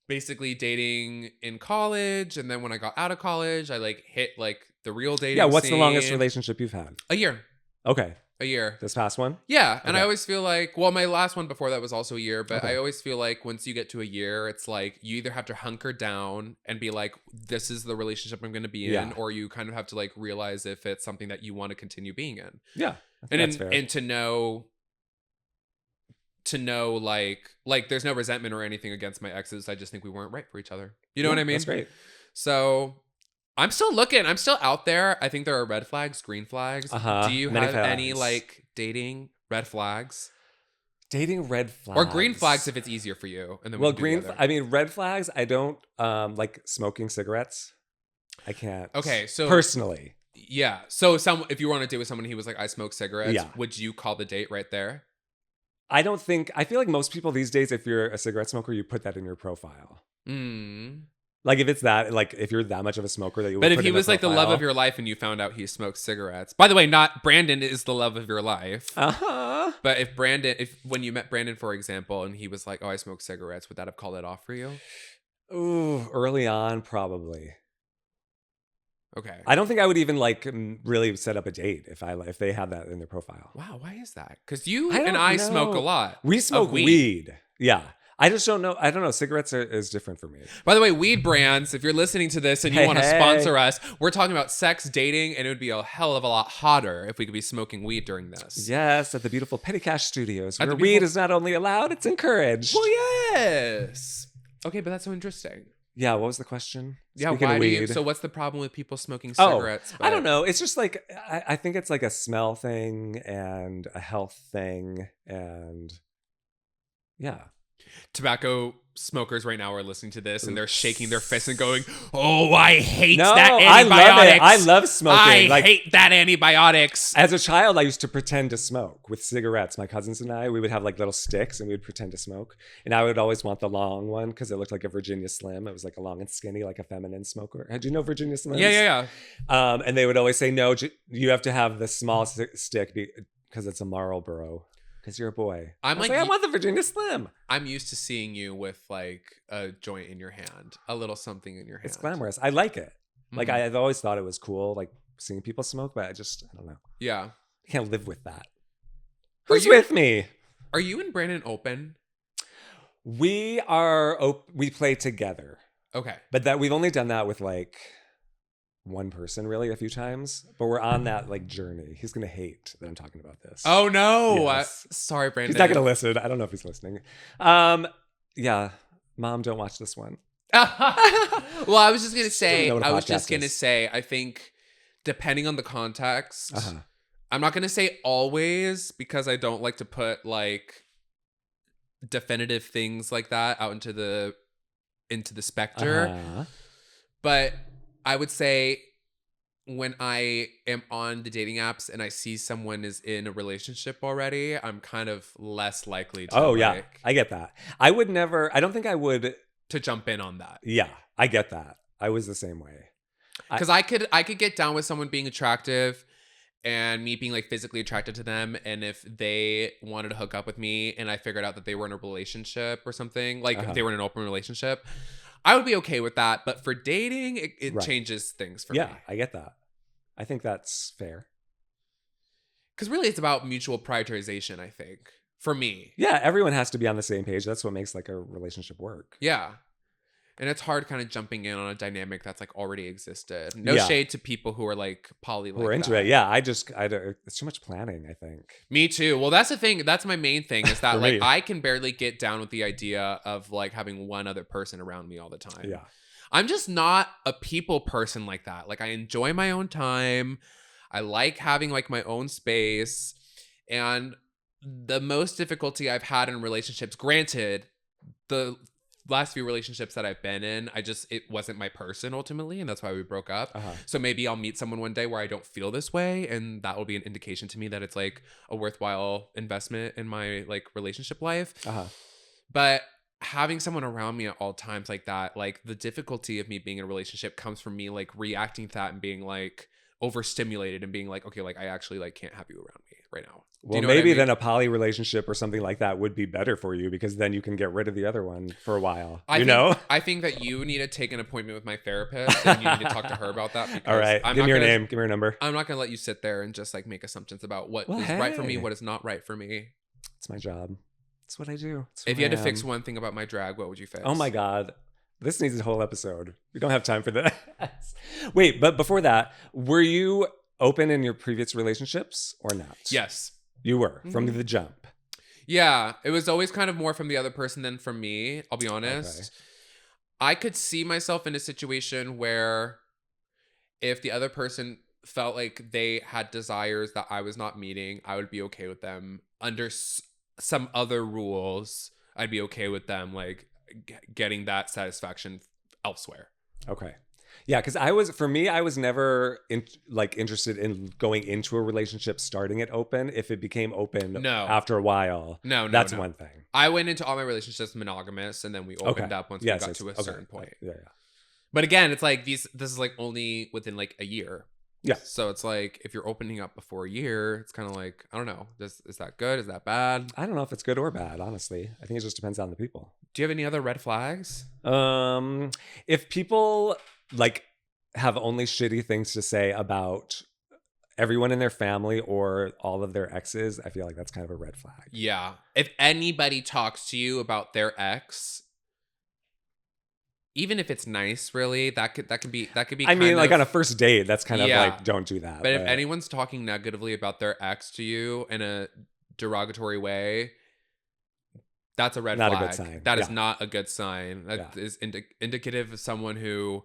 Speaker 1: basically dating in college. And then when I got out of college, I like hit like the real dating
Speaker 2: Yeah. What's
Speaker 1: scene.
Speaker 2: the longest relationship you've had?
Speaker 1: A year.
Speaker 2: Okay.
Speaker 1: A year.
Speaker 2: This past one?
Speaker 1: Yeah.
Speaker 2: Okay.
Speaker 1: And I always feel like, well, my last one before that was also a year, but
Speaker 2: Okay.
Speaker 1: I always feel like once you get to a year, it's like you either have to hunker down and be like, this is the relationship I'm going to be in, or you kind of have to like realize if it's something that you want to continue being in.
Speaker 2: Yeah. That's fair.
Speaker 1: And to know like there's no resentment or anything against my exes. I just think we weren't right for each other. You know what I mean?
Speaker 2: That's great.
Speaker 1: So I'm still looking. I'm still out there. I think there are red flags, green flags.
Speaker 2: Uh-huh.
Speaker 1: Do you have any like dating red flags?
Speaker 2: Dating red flags.
Speaker 1: Or green flags if it's easier for you. And then
Speaker 2: red flags, I don't like smoking cigarettes. I can't.
Speaker 1: Okay, so
Speaker 2: personally.
Speaker 1: Yeah. So if you were on a date with someone, he was like, I smoke cigarettes,
Speaker 2: Yeah.
Speaker 1: would you call the date right there?
Speaker 2: I feel like most people these days, if you're a cigarette smoker, you put that in your profile. Like if it's that, like if you're that much of a smoker that you would
Speaker 1: But if
Speaker 2: put
Speaker 1: he
Speaker 2: in
Speaker 1: was like the love of your life and you found out he smokes cigarettes. By the way, not Brandon is the love of your life.
Speaker 2: Uh-huh.
Speaker 1: But when you met Brandon, for example, and he was like, oh, I smoke cigarettes, would that have called it off for you?
Speaker 2: Ooh, early on, probably.
Speaker 1: Okay.
Speaker 2: I don't think I would even like really set up a date if they had that in their profile.
Speaker 1: Wow, why is that? Because you and I smoke a lot.
Speaker 2: We smoke weed. Yeah. I just don't know. I don't know. Cigarettes is different for me.
Speaker 1: By the way, weed brands, if you're listening to this and you want to sponsor us, we're talking about sex, dating, and it would be a hell of a lot hotter if we could be smoking weed during this.
Speaker 2: Yes, at the beautiful Petty Cash Studios, where weed is not only allowed, it's encouraged.
Speaker 1: Well, yes. Okay, but that's so interesting.
Speaker 2: Yeah, what was the question?
Speaker 1: Yeah, why do you? So what's the problem with people smoking cigarettes?
Speaker 2: I don't know. It's just like, I think it's like a smell thing and a health thing and yeah.
Speaker 1: Tobacco smokers right now are listening to this and they're shaking their fists and going, oh, I hate that antibiotics.
Speaker 2: I love it. I love smoking.
Speaker 1: I hate that antibiotics.
Speaker 2: As a child, I used to pretend to smoke with cigarettes. My cousins and I, we would have like little sticks and we would pretend to smoke. And I would always want the long one because it looked like a Virginia Slim. It was like a long and skinny, like a feminine smoker. Do you know Virginia Slims?
Speaker 1: Yeah.
Speaker 2: And they would always say, no, you have to have the small stick because it's a Marlboro. Because you're a boy. I want the Virginia Slim.
Speaker 1: I'm used to seeing you with like a joint in your hand, a little something in your hand.
Speaker 2: It's glamorous. I like it. Like I've always thought it was cool, like seeing people smoke, but I don't know.
Speaker 1: Yeah.
Speaker 2: I can't live with that. Who's with me?
Speaker 1: Are you and Brandon open?
Speaker 2: We play together.
Speaker 1: Okay.
Speaker 2: But we've only done that with like one person really a few times, but we're on that like journey. He's gonna hate that I'm talking about this.
Speaker 1: Oh no.
Speaker 2: Yes.
Speaker 1: Sorry, Brandon.
Speaker 2: He's not gonna listen. I don't know if he's listening. Yeah, Mom, don't watch this one.
Speaker 1: Well, I was just gonna say I think depending on the context, I'm not gonna say always because I don't like to put like definitive things like that out into the specter. But I would say when I am on the dating apps and I see someone is in a relationship already, I'm kind of less likely to
Speaker 2: yeah, I get that. I don't think I would
Speaker 1: to jump in on that.
Speaker 2: Yeah, I get that. I was the same way.
Speaker 1: Because I could get down with someone being attractive and me being like physically attracted to them, and if they wanted to hook up with me and I figured out that they were in a relationship or something, like if they were in an open relationship, I would be okay with that. But for dating, it changes things for me.
Speaker 2: Yeah, I get that. I think that's fair.
Speaker 1: Because really it's about mutual prioritization, I think, for me.
Speaker 2: Yeah, everyone has to be on the same page. That's what makes like a relationship work.
Speaker 1: Yeah. And it's hard kind of jumping in on a dynamic that's like already existed. No shade to people who are like poly like
Speaker 2: we're into it. Yeah, it's too much planning, I think.
Speaker 1: Me too. Well, that's the thing. That's my main thing is that like I can barely get down with the idea of like having one other person around me all the time.
Speaker 2: Yeah.
Speaker 1: I'm just not a people person like that. Like I enjoy my own time. I like having like my own space. And the most difficulty I've had in relationships, granted, the last few relationships that I've been in, it wasn't my person ultimately, and that's why we broke up. So maybe I'll meet someone one day where I don't feel this way, and that will be an indication to me that it's like a worthwhile investment in my like relationship life. But having someone around me at all times like that, like the difficulty of me being in a relationship comes from me like reacting to that and being like overstimulated and being like, okay, like I actually like can't have you around me right now.
Speaker 2: Well, maybe then a poly relationship or something like that would be better for you, because then you can get rid of the other one for a while.
Speaker 1: I think that you need to take an appointment with my therapist, and you need to talk to her about that. Because
Speaker 2: all right, give me your name, give me your number.
Speaker 1: I'm not going to let you sit there and just like make assumptions about what is right for me, what is not right for me.
Speaker 2: It's my job. It's what I do.
Speaker 1: If you had to fix one thing about my drag, what would you fix?
Speaker 2: Oh my God. This needs a whole episode. We don't have time for that. Wait, but before that, were you open in your previous relationships or not?
Speaker 1: Yes.
Speaker 2: You were, from the jump.
Speaker 1: Yeah. It was always kind of more from the other person than from me, I'll be honest. Okay. I could see myself in a situation where if the other person felt like they had desires that I was not meeting, I would be okay with them. Under some other rules, I'd be okay with them like getting that satisfaction elsewhere.
Speaker 2: Okay. Yeah, because I was never interested in going into a relationship, starting it open. If it became open after a while, that's one thing.
Speaker 1: I went into all my relationships monogamous, and then we opened up once we got to a certain point.
Speaker 2: Yeah.
Speaker 1: But again, it's like this is like only within like a year.
Speaker 2: Yeah.
Speaker 1: So it's like if you're opening up before a year, it's kind of like, I don't know. Is that good? Is that bad?
Speaker 2: I don't know if it's good or bad, honestly. I think it just depends on the people.
Speaker 1: Do you have any other red flags?
Speaker 2: If people like have only shitty things to say about everyone in their family or all of their exes, I feel like that's kind of a red flag.
Speaker 1: Yeah. If anybody talks to you about their ex, even if it's nice, really, that could be.
Speaker 2: I mean, like on a first date, that's kind of like, don't do that.
Speaker 1: But if anyone's talking negatively about their ex to you in a derogatory way, that's a red flag. Not a good sign. That is not a good sign. That is indicative of someone who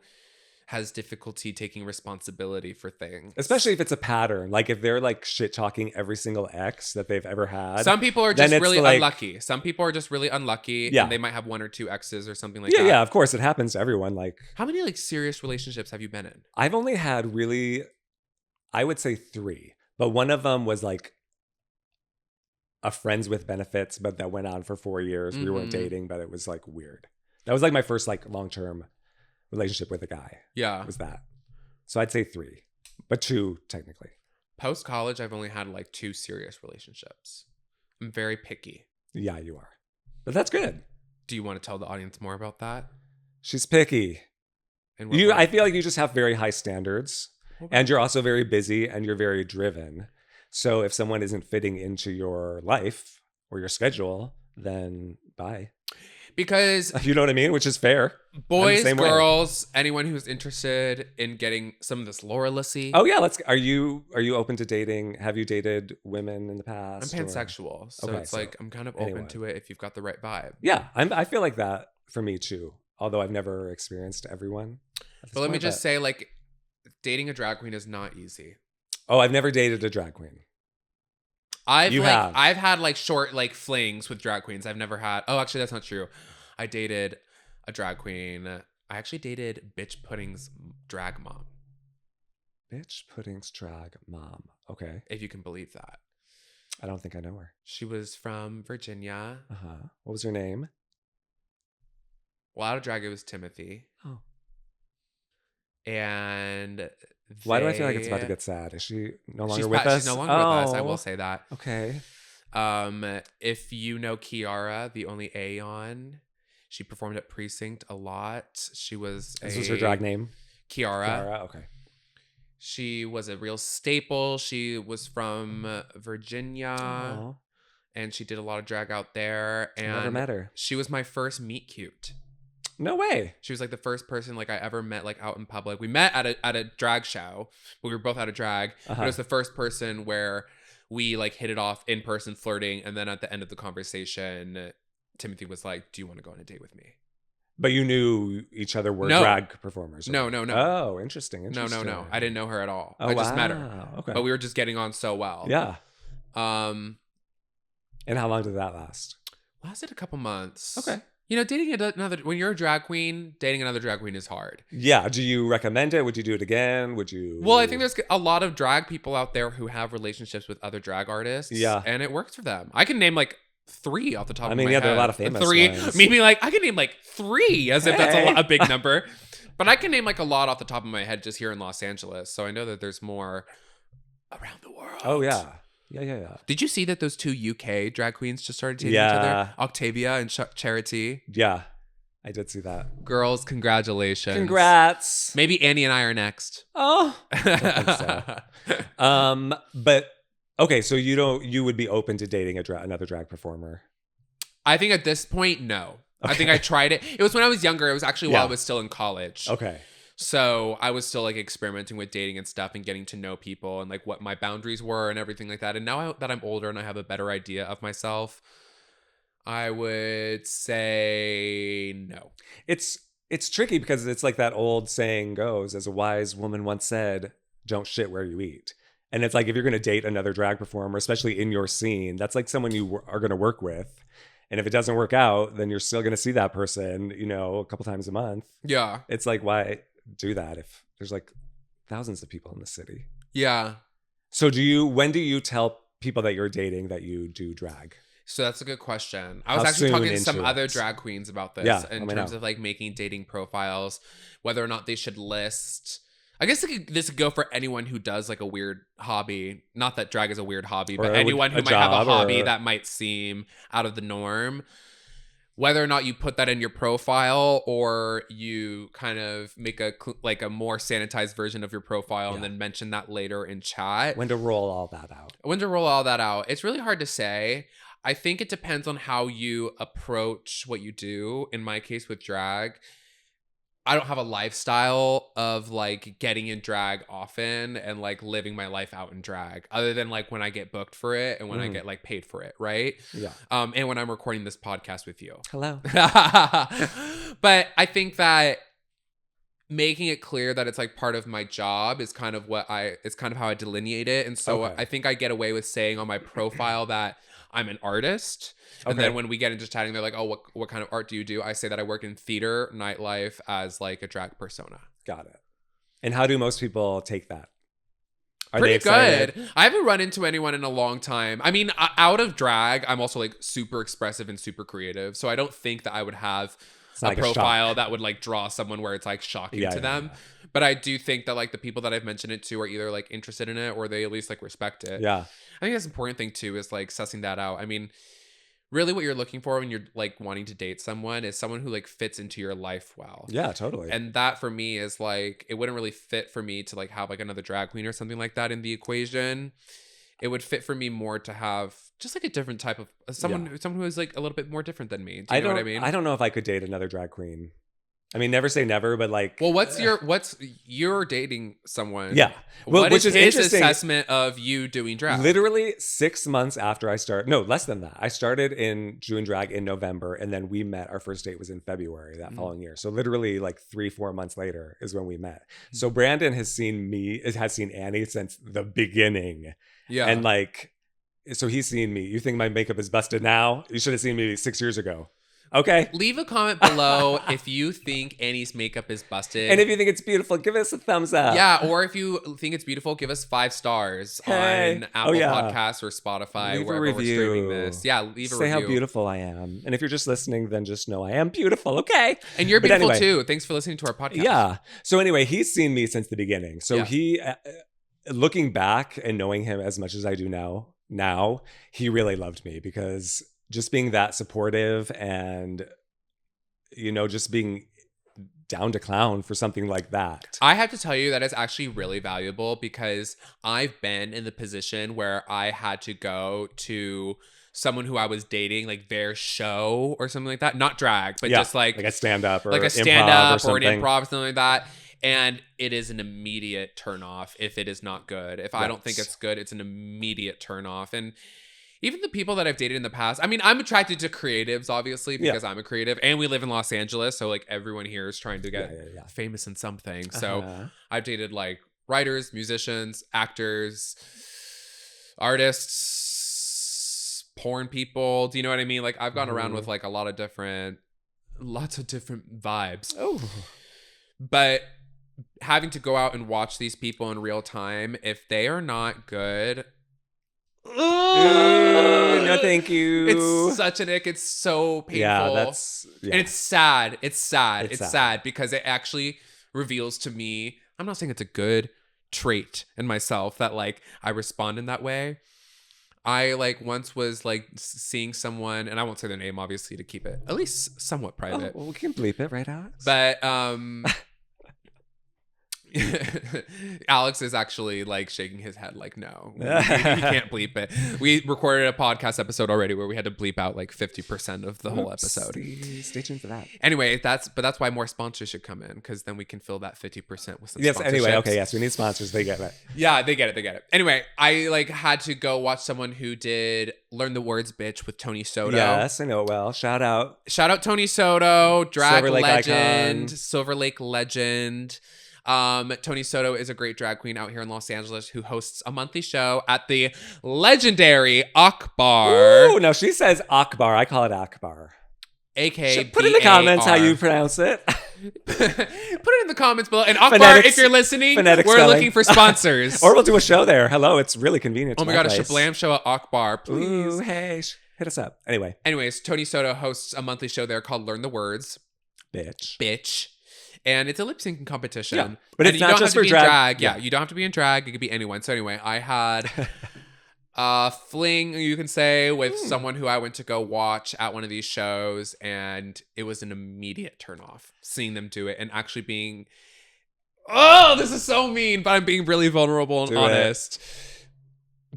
Speaker 1: has difficulty taking responsibility for things.
Speaker 2: Especially if it's a pattern. Like if they're like shit talking every single ex that they've ever had.
Speaker 1: Some people are just really unlucky. Some people are just really unlucky.
Speaker 2: Yeah.
Speaker 1: And they might have one or two exes or something like that.
Speaker 2: Yeah, of course. It happens to everyone. Like,
Speaker 1: how many like serious relationships have you been in?
Speaker 2: I've only had really, I would say 3. But one of them was like a friends with benefits, but that went on for 4 years. We weren't dating, but it was like weird. That was like my first like long-term relationship with a guy.
Speaker 1: Yeah.
Speaker 2: Was that. So I'd say 3, but 2 technically.
Speaker 1: Post-college, I've only had like 2 serious relationships. I'm very picky.
Speaker 2: Yeah, you are. But that's good.
Speaker 1: Do you want to tell the audience more about that?
Speaker 2: She's picky. I feel like you just have very high standards. Okay. And you're also very busy and you're very driven. So if someone isn't fitting into your life or your schedule, then bye.
Speaker 1: Because
Speaker 2: you know what I mean, which is fair.
Speaker 1: Boys, girls, anyone who's interested in getting some of this Lorelei.
Speaker 2: Oh yeah, are you open to dating? Have you dated women in the past?
Speaker 1: I'm pansexual, so it's like I'm kind of open to it if you've got the right vibe.
Speaker 2: Yeah, I feel like that for me too. Although I've never experienced everyone.
Speaker 1: But let me just say, like, dating a drag queen is not easy.
Speaker 2: Oh, I've never dated a drag queen.
Speaker 1: I've had like short like flings with drag queens. I've never had. Oh, actually, that's not true. I dated a drag queen. I actually dated Bitch Pudding's drag mom.
Speaker 2: Bitch Pudding's drag mom. Okay.
Speaker 1: If you can believe that.
Speaker 2: I don't think I know her.
Speaker 1: She was from Virginia.
Speaker 2: What was her name?
Speaker 1: Well, out of drag, it was Timothy.
Speaker 2: Oh.
Speaker 1: And
Speaker 2: why do I feel like it's about to get sad? Is she no longer with us?
Speaker 1: She's no longer with us. I will say that.
Speaker 2: Okay.
Speaker 1: If you know Kiara, the only Aeon, she performed at Precinct a lot. This was
Speaker 2: her drag name?
Speaker 1: Kiara.
Speaker 2: Okay.
Speaker 1: She was a real staple. She was from Virginia.
Speaker 2: Aww.
Speaker 1: And she did a lot of drag out there. And
Speaker 2: never met her.
Speaker 1: She was my first meet cute.
Speaker 2: No way.
Speaker 1: She was like the first person like I ever met like out in public. We met at a drag show. We were both out of drag. But it was the first person where we like hit it off in person, flirting, and then at the end of the conversation, Timothy was like, "Do you want to go on a date with me?"
Speaker 2: But you knew each other were drag performers.
Speaker 1: No.
Speaker 2: Oh, interesting.
Speaker 1: No. I didn't know her at all.
Speaker 2: Oh,
Speaker 1: I just met her.
Speaker 2: Okay.
Speaker 1: But we were just getting on so well.
Speaker 2: Yeah. And how long did that last?
Speaker 1: Lasted a couple months.
Speaker 2: Okay.
Speaker 1: You know, dating another, when you're a drag queen, dating another drag queen is hard.
Speaker 2: Yeah. Do you recommend it? Would you do it again? Would you?
Speaker 1: Well, I think there's a lot of drag people out there who have relationships with other drag artists.
Speaker 2: Yeah.
Speaker 1: And it works for them. I can name like 3 off the top of my head.
Speaker 2: I mean, yeah, there are a lot of famous
Speaker 1: 3.
Speaker 2: ones.
Speaker 1: Maybe like, I can name like 3 as if that's a big number. But I can name like a lot off the top of my head just here in Los Angeles. So I know that there's more around the world.
Speaker 2: Oh, yeah. Yeah.
Speaker 1: Did you see that those 2 UK drag queens just started dating each
Speaker 2: Yeah.
Speaker 1: other? Octavia and Charity.
Speaker 2: Yeah. I did see that.
Speaker 1: Girls, congratulations.
Speaker 2: Congrats.
Speaker 1: Maybe Annie and I are next.
Speaker 2: Oh. I think so. But okay, so you would be open to dating another drag performer?
Speaker 1: I think at this point, no.
Speaker 2: Okay.
Speaker 1: I think I tried it. It was when I was younger. It was actually while I was still in college.
Speaker 2: Okay.
Speaker 1: So I was still like experimenting with dating and stuff and getting to know people and like what my boundaries were and everything like that. And now that I'm older and I have a better idea of myself, I would say no.
Speaker 2: It's tricky because it's like that old saying goes, as a wise woman once said, don't shit where you eat. And it's like, if you're going to date another drag performer, especially in your scene, that's like someone you are going to work with. And if it doesn't work out, then you're still going to see that person, you know, a couple times a month.
Speaker 1: Yeah.
Speaker 2: It's like, why do that if there's like thousands of people in the city?
Speaker 1: Yeah.
Speaker 2: So when do you tell people that you're dating that you do drag?
Speaker 1: So that's a good question. I was
Speaker 2: How
Speaker 1: actually
Speaker 2: soon
Speaker 1: talking to some
Speaker 2: into
Speaker 1: other
Speaker 2: it?
Speaker 1: drag queens about this in terms of like making dating profiles, whether or not they should list. I guess this could go for anyone who does like a weird hobby. Not that drag is a weird hobby, but anyone who might have a hobby that might seem out of the norm. Whether or not you put that in your profile or you kind of make a more sanitized version of your profile and then mention that later in chat.
Speaker 2: When to roll all that out.
Speaker 1: It's really hard to say. I think it depends on how you approach what you do. In my case with drag, I don't have a lifestyle of like getting in drag often and like living my life out in drag, other than like when I get booked for it and when I get like paid for it, right?
Speaker 2: Yeah.
Speaker 1: And when I'm recording this podcast with you.
Speaker 2: Hello.
Speaker 1: But I think that making it clear that it's like part of my job is kind of how I delineate it. And so I think I get away with saying on my profile that I'm an artist. And then when we get into chatting, they're like, oh, what kind of art do you do? I say that I work in theater, nightlife as like a drag persona.
Speaker 2: Got it. And how do most people take that? Are
Speaker 1: Pretty
Speaker 2: they excited?
Speaker 1: good. I haven't run into anyone in a long time. I mean, out of drag, I'm also like super expressive and super creative. So I don't think that I would have a profile that would like draw someone where it's like shocking to them. Yeah. But I do think that like the people that I've mentioned it to are either like interested in it or they at least like respect it.
Speaker 2: Yeah.
Speaker 1: I think that's an important thing too, is like sussing that out. I mean, really what you're looking for when you're like wanting to date someone is someone who like fits into your life well.
Speaker 2: Yeah, totally.
Speaker 1: And that for me is like, it wouldn't really fit for me to like have like another drag queen or something like that in the equation. It would fit for me more to have just like a different type of someone who is like a little bit more different than me. Do you know what I mean?
Speaker 2: I don't know if I could date another drag queen. I mean, never say never, but like,
Speaker 1: well, you're dating someone.
Speaker 2: Yeah. Well,
Speaker 1: what
Speaker 2: which
Speaker 1: is
Speaker 2: is
Speaker 1: his assessment of you doing drag?
Speaker 2: Literally 6 months after I started. No, less than that. I started in doing drag in November, and then we met. Our first date was in February that following year. So literally like 3-4 months later is when we met. So Brandon has seen Annie since the beginning. Yeah. And like, so he's seen me. You think my makeup is busted now? You should have seen me 6 years ago. Okay.
Speaker 1: Leave a comment below if you think Annie's makeup is busted.
Speaker 2: And if you think it's beautiful, give us a thumbs up.
Speaker 1: Yeah, or if you think it's beautiful, give us 5 stars on Apple Podcasts or Spotify, wherever we're streaming this. Yeah, leave a review.
Speaker 2: Say how beautiful I am. And if you're just listening, then just know I am beautiful, okay?
Speaker 1: And you're beautiful too. Thanks for listening to our podcast.
Speaker 2: Yeah. So anyway, he's seen me since the beginning. So he, looking back and knowing him as much as I do now, he really loved me because just being that supportive and, you know, just being down to clown for something like that.
Speaker 1: I have to tell you that it's actually really valuable because I've been in the position where I had to go to someone who I was dating, like their show or something like that. Not drag, but just like
Speaker 2: a stand-up or
Speaker 1: like a stand-up or an improv or something like that. And it is an immediate turnoff if it is not good. If I don't think it's good, it's an immediate turnoff. And even the people that I've dated in the past, I mean, I'm attracted to creatives, obviously, because I'm a creative. And we live in Los Angeles. So, like, everyone here is trying to get famous in something. So, I've dated, like, writers, musicians, actors, artists, porn people. Do you know what I mean? Like I've gone around with like lots of different vibes.
Speaker 2: Oh.
Speaker 1: But having to go out and watch these people in real time, if they are not good,
Speaker 2: no, thank you.
Speaker 1: It's such an ick. It's so painful.
Speaker 2: Yeah,
Speaker 1: and it's sad. It's sad because it actually reveals to me. I'm not saying it's a good trait in myself that like I respond in that way. I like once was like seeing someone, and I won't say their name obviously to keep it at least somewhat private.
Speaker 2: Oh, well, we can bleep it, right, Alex?
Speaker 1: But Alex is actually like shaking his head like no, he can't bleep it. We recorded a podcast episode already where we had to bleep out like 50% of the whole episode.
Speaker 2: Stay tuned for that.
Speaker 1: Anyway, that's why more sponsors should come in, because then we can fill that 50% with some
Speaker 2: yes, anyway,
Speaker 1: sponsorships.
Speaker 2: okay, yes, we need sponsors. They get it.
Speaker 1: Yeah, they get it. Anyway, I like had to go watch someone who did Learn the Words Bitch with Tony Soto.
Speaker 2: Yes, I know it well. Shout out
Speaker 1: Tony Soto, drag
Speaker 2: Silver Lake
Speaker 1: legend,
Speaker 2: icon.
Speaker 1: Silver Lake legend. Tony Soto is a great drag queen out here in Los Angeles who hosts a monthly show at the legendary Akbar.
Speaker 2: Ooh, no, she says Akbar. I call it Akbar.
Speaker 1: AKA
Speaker 2: Put in the comments how you pronounce it.
Speaker 1: Put it in the comments below. And Akbar,
Speaker 2: Phonetics,
Speaker 1: if you're listening,
Speaker 2: phonetic
Speaker 1: we're
Speaker 2: spelling.
Speaker 1: looking for sponsors.
Speaker 2: Or we'll do a show there. Hello, it's really convenient.
Speaker 1: Oh my god, a Shablam show at Akbar, please.
Speaker 2: Ooh, hey, hit us up.
Speaker 1: Anyways, Tony Soto hosts a monthly show there called Learn the Words. Bitch. And it's a lip syncing competition.
Speaker 2: Yeah, but it's not just for
Speaker 1: drag. Yeah, you don't have to be in drag. It could be anyone. So anyway, I had a fling, you can say, with someone who I went to go watch at one of these shows, and it was an immediate turnoff seeing them do it and actually being, oh, this is so mean, but I'm being really vulnerable and honest.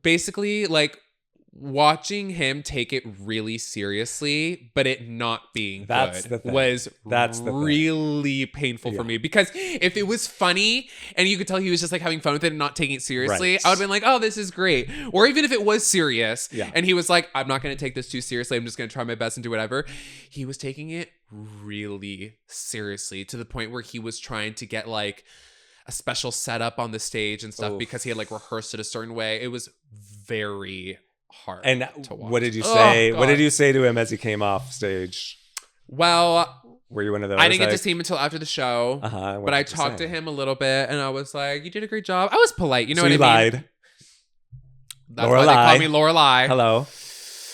Speaker 1: Basically, like, watching him take it really seriously, but it not being good was really painful for me, because if it was funny and you could tell he was just like having fun with it and not taking it seriously, I would have been like, oh, this is great. Or even if it was serious and he was like, I'm not going to take this too seriously, I'm just going to try my best and do whatever. He was taking it really seriously to the point where he was trying to get like a special setup on the stage and stuff because he had like rehearsed it a certain way. It was very hard to watch.
Speaker 2: What did you say? What did you say to him as he came off stage?
Speaker 1: Well,
Speaker 2: were you one of those?
Speaker 1: I didn't get to see him until after the show, but I talked to him a little bit, and I was like, "You did a great job." I was polite, you know what I mean?
Speaker 2: Lied.
Speaker 1: That's why they call me Lorelei.
Speaker 2: Hello.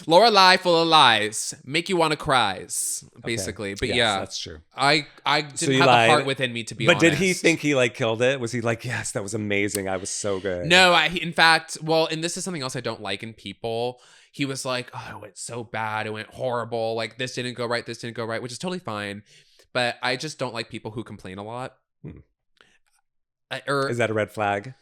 Speaker 1: Lorelei full of lies, make you want to cries, basically. But
Speaker 2: yes, that's true.
Speaker 1: I didn't have the heart within me to be honest.
Speaker 2: But did he think he like killed it? Was he like, yes, that was amazing, I was so good?
Speaker 1: No, in fact, well, and this is something else I don't like in people. He was like, oh, it went so bad, it went horrible, like this didn't go right, which is totally fine. But I just don't like people who complain a lot.
Speaker 2: Is that a red flag?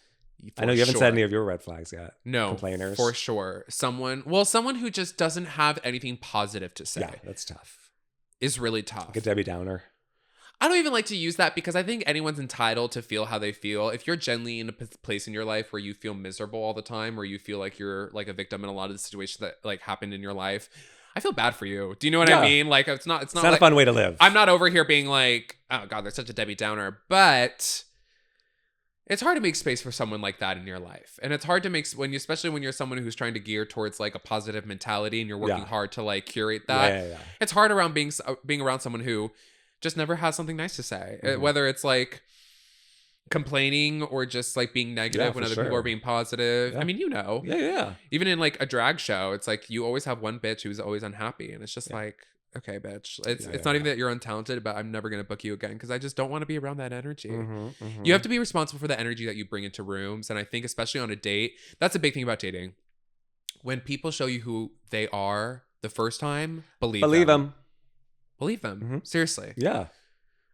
Speaker 2: I know you haven't said any of your red flags yet.
Speaker 1: No,
Speaker 2: complainers.
Speaker 1: For sure. Someone who just doesn't have anything positive to say.
Speaker 2: Yeah, that's tough.
Speaker 1: Is really tough.
Speaker 2: Like a Debbie Downer.
Speaker 1: I don't even like to use that because I think anyone's entitled to feel how they feel. If you're generally in a place in your life where you feel miserable all the time, or you feel like you're like a victim in a lot of the situations that like happened in your life, I feel bad for you. Do you know what I mean? Like it's not
Speaker 2: like, a fun way to live.
Speaker 1: I'm not over here being like, oh God, they're such a Debbie Downer, but it's hard to make space for someone like that in your life. And it's hard to make especially when you're someone who's trying to gear towards like a positive mentality and you're working hard to like curate that. Yeah. It's hard around being around someone who just never has something nice to say. Whether it's like complaining or just like being negative when other people are being positive. Yeah. I mean, Yeah. Even in like a drag show, it's like you always have one bitch who's always unhappy. And it's just like, okay, bitch. It's not even that you're untalented, but I'm never going to book you again because I just don't want to be around that energy. You have to be responsible for the energy that you bring into rooms. And I think especially on a date, that's a big thing about dating. When people show you who they are the first time, believe them. Believe them. Seriously.
Speaker 2: Yeah.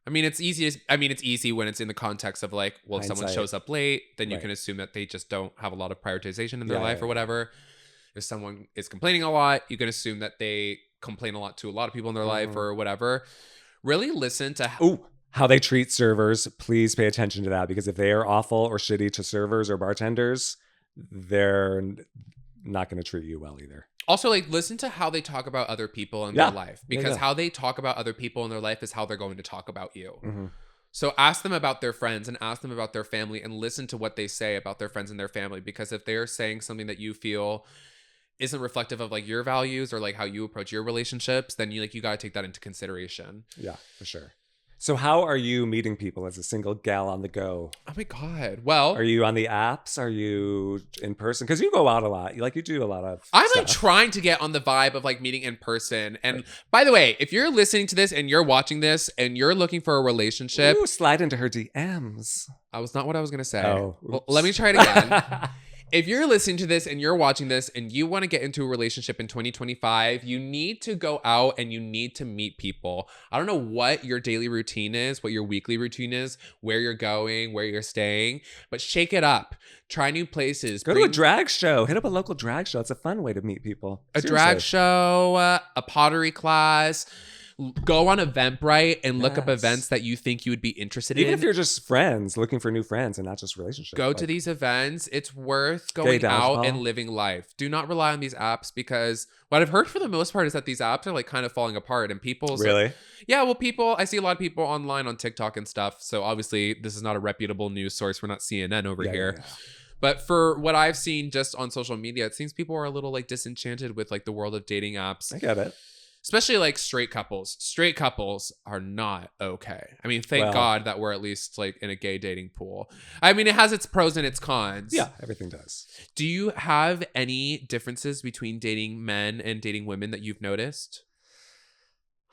Speaker 1: I mean, it's easy when it's in the context of like, well, if someone shows up late, then you can assume that they just don't have a lot of prioritization in their life or whatever. If someone is complaining a lot, you can assume that they complain a lot to a lot of people in their life or whatever. Really listen to
Speaker 2: how they treat servers. Please pay attention to that, because if they are awful or shitty to servers or bartenders, they're not going to treat you well either.
Speaker 1: Also, like, listen to how they talk about other people in their life, because how they talk about other people in their life is how they're going to talk about you. So ask them about their friends and ask them about their family and listen to what they say about their friends and their family, because if they're saying something that you feel isn't reflective of like your values or like how you approach your relationships, then you got to take that into consideration.
Speaker 2: Yeah, for sure. So how are you meeting people as a single gal on the go?
Speaker 1: Oh my God. Well,
Speaker 2: are you on the apps? Are you in person? Because you go out a lot. You do a lot of
Speaker 1: I'm
Speaker 2: stuff.
Speaker 1: like trying to get on the vibe of like meeting in person. And by the way, if you're listening to this and you're watching this and you're looking for a relationship.
Speaker 2: Ooh, slide into her DMs.
Speaker 1: That was not what I was going to say.
Speaker 2: Oh,
Speaker 1: well, let me try it again. If you're listening to this and you're watching this and you want to get into a relationship in 2025, you need to go out and you need to meet people. I don't know what your daily routine is, what your weekly routine is, where you're going, where you're staying, but shake it up. Try new places.
Speaker 2: Go to a drag show. Hit up a local drag show. It's a fun way to meet people.
Speaker 1: A drag show, a pottery class. Go on Eventbrite and look up events that you think you would be interested in.
Speaker 2: Even if you're just friends, looking for new friends and not just relationships.
Speaker 1: Go to these events. It's worth going out and living life. Do not rely on these apps because what I've heard for the most part is that these apps are like kind of falling apart and people's
Speaker 2: Really?
Speaker 1: Yeah, well, I see a lot of people online on TikTok and stuff. So obviously this is not a reputable news source. We're not CNN over here. Yeah. But for what I've seen just on social media, it seems people are a little like disenchanted with like the world of dating apps.
Speaker 2: I get it.
Speaker 1: Especially like straight couples. Straight couples are not okay. I mean, thank God that we're at least like in a gay dating pool. I mean, it has its pros and its cons.
Speaker 2: Yeah, everything does.
Speaker 1: Do you have any differences between dating men and dating women that you've noticed?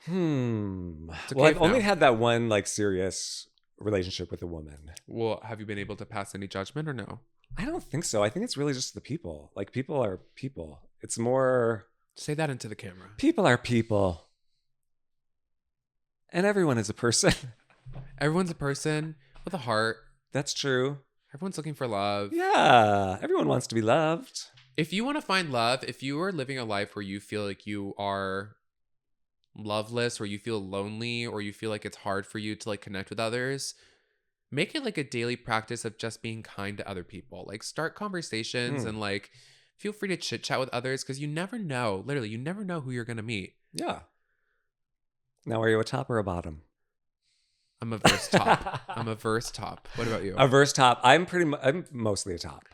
Speaker 2: Well, I've only had that one like serious relationship with a woman.
Speaker 1: Well, have you been able to pass any judgment or no?
Speaker 2: I don't think so. I think it's really just the people. Like people are people. It's more...
Speaker 1: Say that into the camera.
Speaker 2: People are people. And everyone is a person.
Speaker 1: Everyone's a person with a heart.
Speaker 2: That's true.
Speaker 1: Everyone's looking for love.
Speaker 2: Yeah. Everyone wants to be loved.
Speaker 1: If you want to find love, if you are living a life where you feel like you are loveless or you feel lonely or you feel like it's hard for you to like connect with others, make it like a daily practice of just being kind to other people. Like start conversations and like feel free to chit chat with others because you never know. Literally, you never know who you're going to meet.
Speaker 2: Yeah. Now, are you a top or a bottom?
Speaker 1: I'm a verse top. I'm a verse top. What about you?
Speaker 2: A verse top. I'm mostly a top.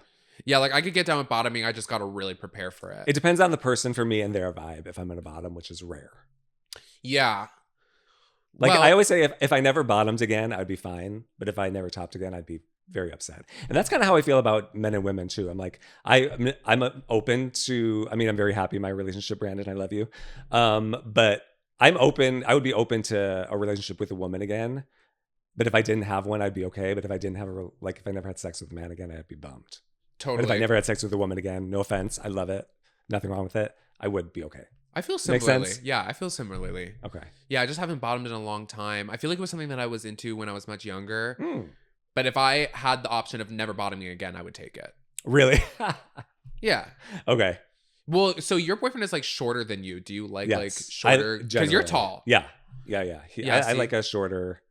Speaker 1: Yeah, like I could get down with bottoming. I just got to really prepare for it.
Speaker 2: It depends on the person for me and their vibe if I'm at a bottom, which is rare.
Speaker 1: Yeah.
Speaker 2: Like I always say, if I never bottomed again, I'd be fine. But if I never topped again, I'd be very upset. And that's kind of how I feel about men and women too. I'm like, I'm open to, I mean, I'm very happy in my relationship, Brandon. I love you. But I'm open. I would be open to a relationship with a woman again. But if I didn't have one, I'd be okay. But if I didn't have if I never had sex with a man again, I'd be bummed.
Speaker 1: Totally.
Speaker 2: But if I never had sex with a woman again, no offense, I love it. Nothing wrong with it. I would be okay.
Speaker 1: I feel similarly. Yeah, I feel similarly.
Speaker 2: Okay.
Speaker 1: Yeah, I just haven't bottomed in a long time. I feel like it was something that I was into when I was much younger. But if I had the option of never bottoming again, I would take it.
Speaker 2: Really?
Speaker 1: Yeah.
Speaker 2: Okay.
Speaker 1: Well, so your boyfriend is like shorter than you. Do you like shorter? Because you're tall.
Speaker 2: Yeah. I like a shorter.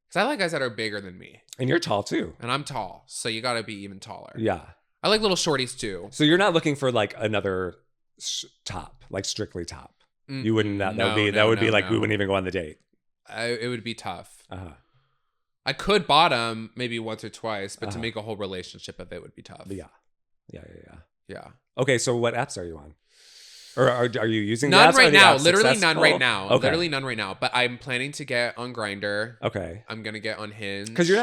Speaker 1: Because I like guys that are bigger than me.
Speaker 2: And you're tall too.
Speaker 1: And I'm tall. So you got to be even taller.
Speaker 2: Yeah.
Speaker 1: I like little shorties too.
Speaker 2: So you're not looking for like another top, like strictly top. You wouldn't. That would be like we wouldn't even go on the date.
Speaker 1: It would be tough. I could bottom maybe once or twice, but to make a whole relationship of it would be tough.
Speaker 2: Yeah. Okay, so what apps are you on? Or are you using
Speaker 1: none
Speaker 2: the apps?
Speaker 1: Right now? Literally
Speaker 2: successful?
Speaker 1: None right now.
Speaker 2: Okay.
Speaker 1: Literally none right now. But I'm planning to get on Grindr.
Speaker 2: Okay.
Speaker 1: I'm gonna get on Hinge.
Speaker 2: Because you're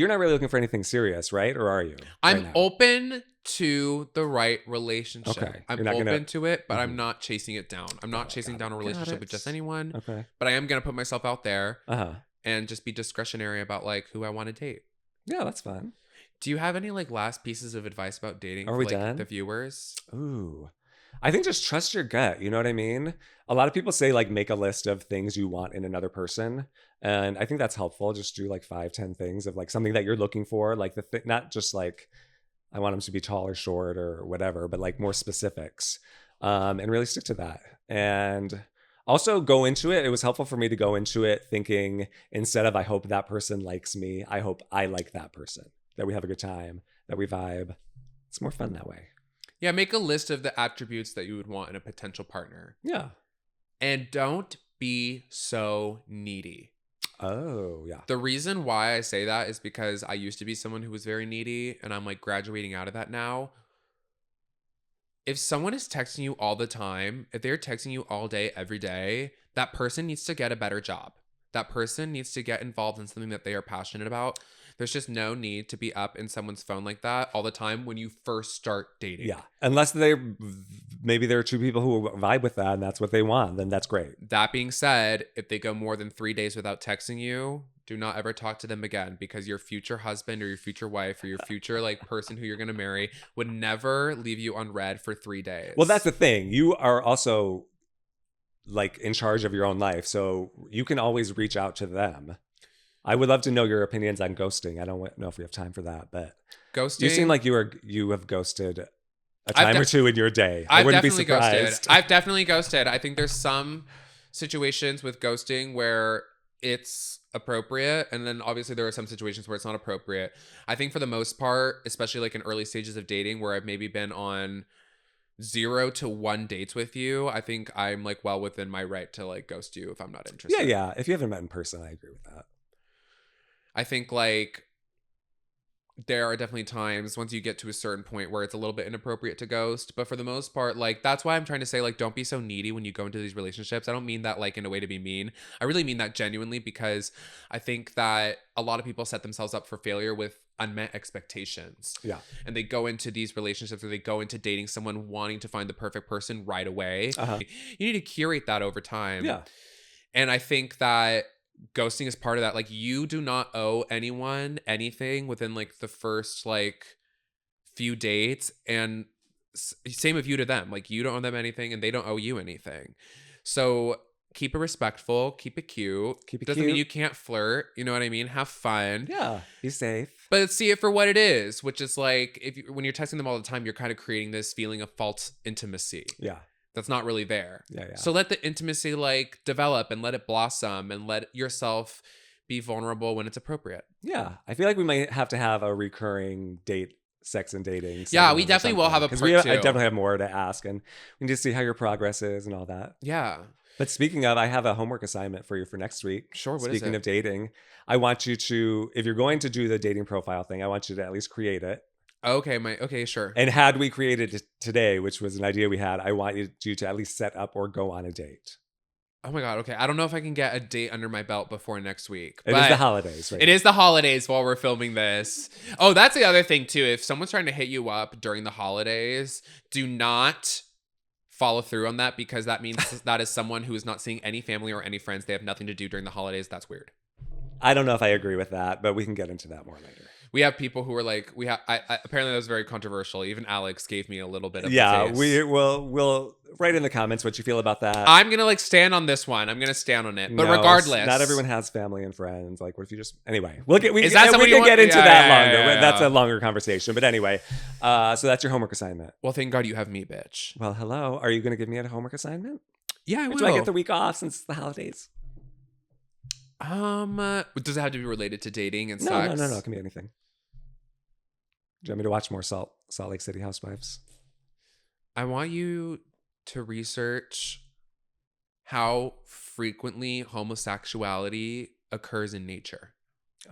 Speaker 2: not really looking for anything serious, right? Or are you?
Speaker 1: I'm open to the right relationship.
Speaker 2: Okay.
Speaker 1: I'm open to it, but I'm not chasing it down. I'm not chasing down a relationship with just anyone.
Speaker 2: Okay.
Speaker 1: But I am gonna put myself out there. And just be discretionary about like who I want to date.
Speaker 2: Yeah, that's fun.
Speaker 1: Do you have any like last pieces of advice about dating
Speaker 2: for
Speaker 1: the viewers?
Speaker 2: Ooh. I think just trust your gut. You know what I mean? A lot of people say like make a list of things you want in another person. And I think that's helpful. Just do like 5-10 things of like something that you're looking for. Like not just like I want them to be tall or short or whatever, but like more specifics. And really stick to that. And also go into it. It was helpful for me to go into it thinking instead of I hope that person likes me, I hope I like that person, that we have a good time, that we vibe. It's more fun that way.
Speaker 1: Yeah, make a list of the attributes that you would want in a potential partner.
Speaker 2: Yeah.
Speaker 1: And don't be so needy.
Speaker 2: Oh, yeah.
Speaker 1: The reason why I say that is because I used to be someone who was very needy and I'm like graduating out of that now. if someone is texting you all the time, if they're texting you all day, every day, that person needs to get a better job. That person needs to get involved in something that they are passionate about. There's just no need to be up in someone's phone like that all the time when you first start dating.
Speaker 2: Yeah. Unless maybe there are two people who vibe with that and that's what they want, then that's great.
Speaker 1: That being said, if they go more than 3 days without texting you, do not ever talk to them again, because your future husband or your future wife or your future like person who you're going to marry would never leave you on red for 3 days.
Speaker 2: Well, that's the thing. You are also like in charge of your own life, so you can always reach out to them. I would love to know your opinions on ghosting. I don't know if we have time for that, but
Speaker 1: ghosting.
Speaker 2: You seem like you have ghosted a time or two in your day. I wouldn't be surprised.
Speaker 1: Ghosted. I've definitely ghosted. I think there's some situations with ghosting where it's appropriate, and then obviously there are some situations where it's not appropriate. I think for the most part, especially like in early stages of dating where I've maybe been on 0 to 1 dates with you, I think I'm like well within my right to like ghost you if I'm not interested.
Speaker 2: Yeah. If you haven't met in person, I agree with that.
Speaker 1: I think like there are definitely times once you get to a certain point where it's a little bit inappropriate to ghost. But for the most part, like that's why I'm trying to say like don't be so needy when you go into these relationships. I don't mean that like in a way to be mean. I really mean that genuinely, because I think that a lot of people set themselves up for failure with unmet expectations.
Speaker 2: Yeah.
Speaker 1: And they go into these relationships, or they go into dating someone wanting to find the perfect person right away. You need to curate that over time.
Speaker 2: Yeah.
Speaker 1: And I think that ghosting is part of that. Like you do not owe anyone anything within like the first like few dates, and same of you to them. Like you don't owe them anything and they don't owe you anything. So keep it respectful, keep it cute. Doesn't mean you can't flirt, you know what I mean? Have fun.
Speaker 2: Yeah, be safe.
Speaker 1: But see it for what it is, which is like when you're texting them all the time, you're kind of creating this feeling of false intimacy.
Speaker 2: Yeah.
Speaker 1: That's not really there.
Speaker 2: Yeah.
Speaker 1: So let the intimacy like develop and let it blossom, and let yourself be vulnerable when it's appropriate.
Speaker 2: Yeah. I feel like we might have to have a recurring sex and dating.
Speaker 1: Yeah, we definitely will have a part 2.
Speaker 2: I definitely have more to ask, and we need to see how your progress is and all that.
Speaker 1: Yeah.
Speaker 2: But speaking of, I have a homework assignment for you for next week.
Speaker 1: Sure, what is it?
Speaker 2: Speaking of dating, I want you to, if you're going to do the dating profile thing, I want you to at least create it.
Speaker 1: Okay, sure.
Speaker 2: And had we created it today, which was an idea we had, I want you to at least set up or go on a date.
Speaker 1: Oh my God. Okay. I don't know if I can get a date under my belt before next week.
Speaker 2: It is the holidays, right?
Speaker 1: It is the holidays while we're filming this. Oh, that's the other thing too. If someone's trying to hit you up during the holidays, do not follow through on that, because that means that is someone who is not seeing any family or any friends. They have nothing to do during the holidays. That's weird.
Speaker 2: I don't know if I agree with that, but we can get into that more later.
Speaker 1: We have people who are like, apparently that was very controversial. Even Alex gave me a little bit of
Speaker 2: the face. We'll write in the comments what you feel about that.
Speaker 1: I'm going to like stand on this one. I'm going to stand on it. But regardless.
Speaker 2: Not everyone has family and friends. Like, what if you just, anyway, we can get into that longer. Yeah. That's a longer conversation. But anyway, so that's your homework assignment.
Speaker 1: Well, thank God you have me, bitch.
Speaker 2: Well, hello. Are you going to give me a homework assignment?
Speaker 1: Yeah, I will.
Speaker 2: Do I get the week off since it's the holidays?
Speaker 1: Does it have to be related to dating and sex?
Speaker 2: No. It can be anything. Do you want me to watch more Salt Lake City Housewives?
Speaker 1: I want you to research how frequently homosexuality occurs in nature.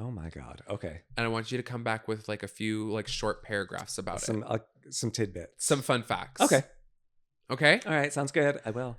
Speaker 2: Oh my God. Okay.
Speaker 1: And I want you to come back with like a few like short paragraphs about
Speaker 2: some tidbits.
Speaker 1: Some fun facts.
Speaker 2: Okay.
Speaker 1: All
Speaker 2: right. Sounds good. I will.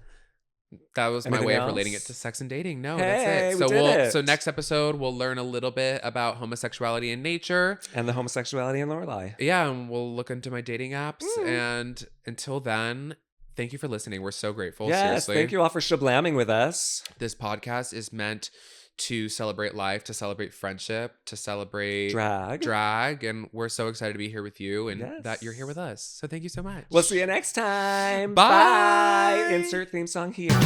Speaker 1: That was
Speaker 2: Anything
Speaker 1: my way
Speaker 2: else?
Speaker 1: of relating it to sex and dating. No,
Speaker 2: hey,
Speaker 1: that's it.
Speaker 2: So
Speaker 1: so next episode we'll learn a little bit about homosexuality in nature
Speaker 2: and the homosexuality in Lorelei.
Speaker 1: Yeah, and we'll look into my dating apps. And until then, thank you for listening. We're so grateful.
Speaker 2: Yes,
Speaker 1: seriously.
Speaker 2: Thank you all for shablamming with us.
Speaker 1: This podcast is meant to celebrate life, to celebrate friendship, to celebrate drag, and we're so excited to be here with you and that you're here with us. So thank you so much.
Speaker 2: We'll see you next time.
Speaker 1: Bye.
Speaker 2: Insert theme song here.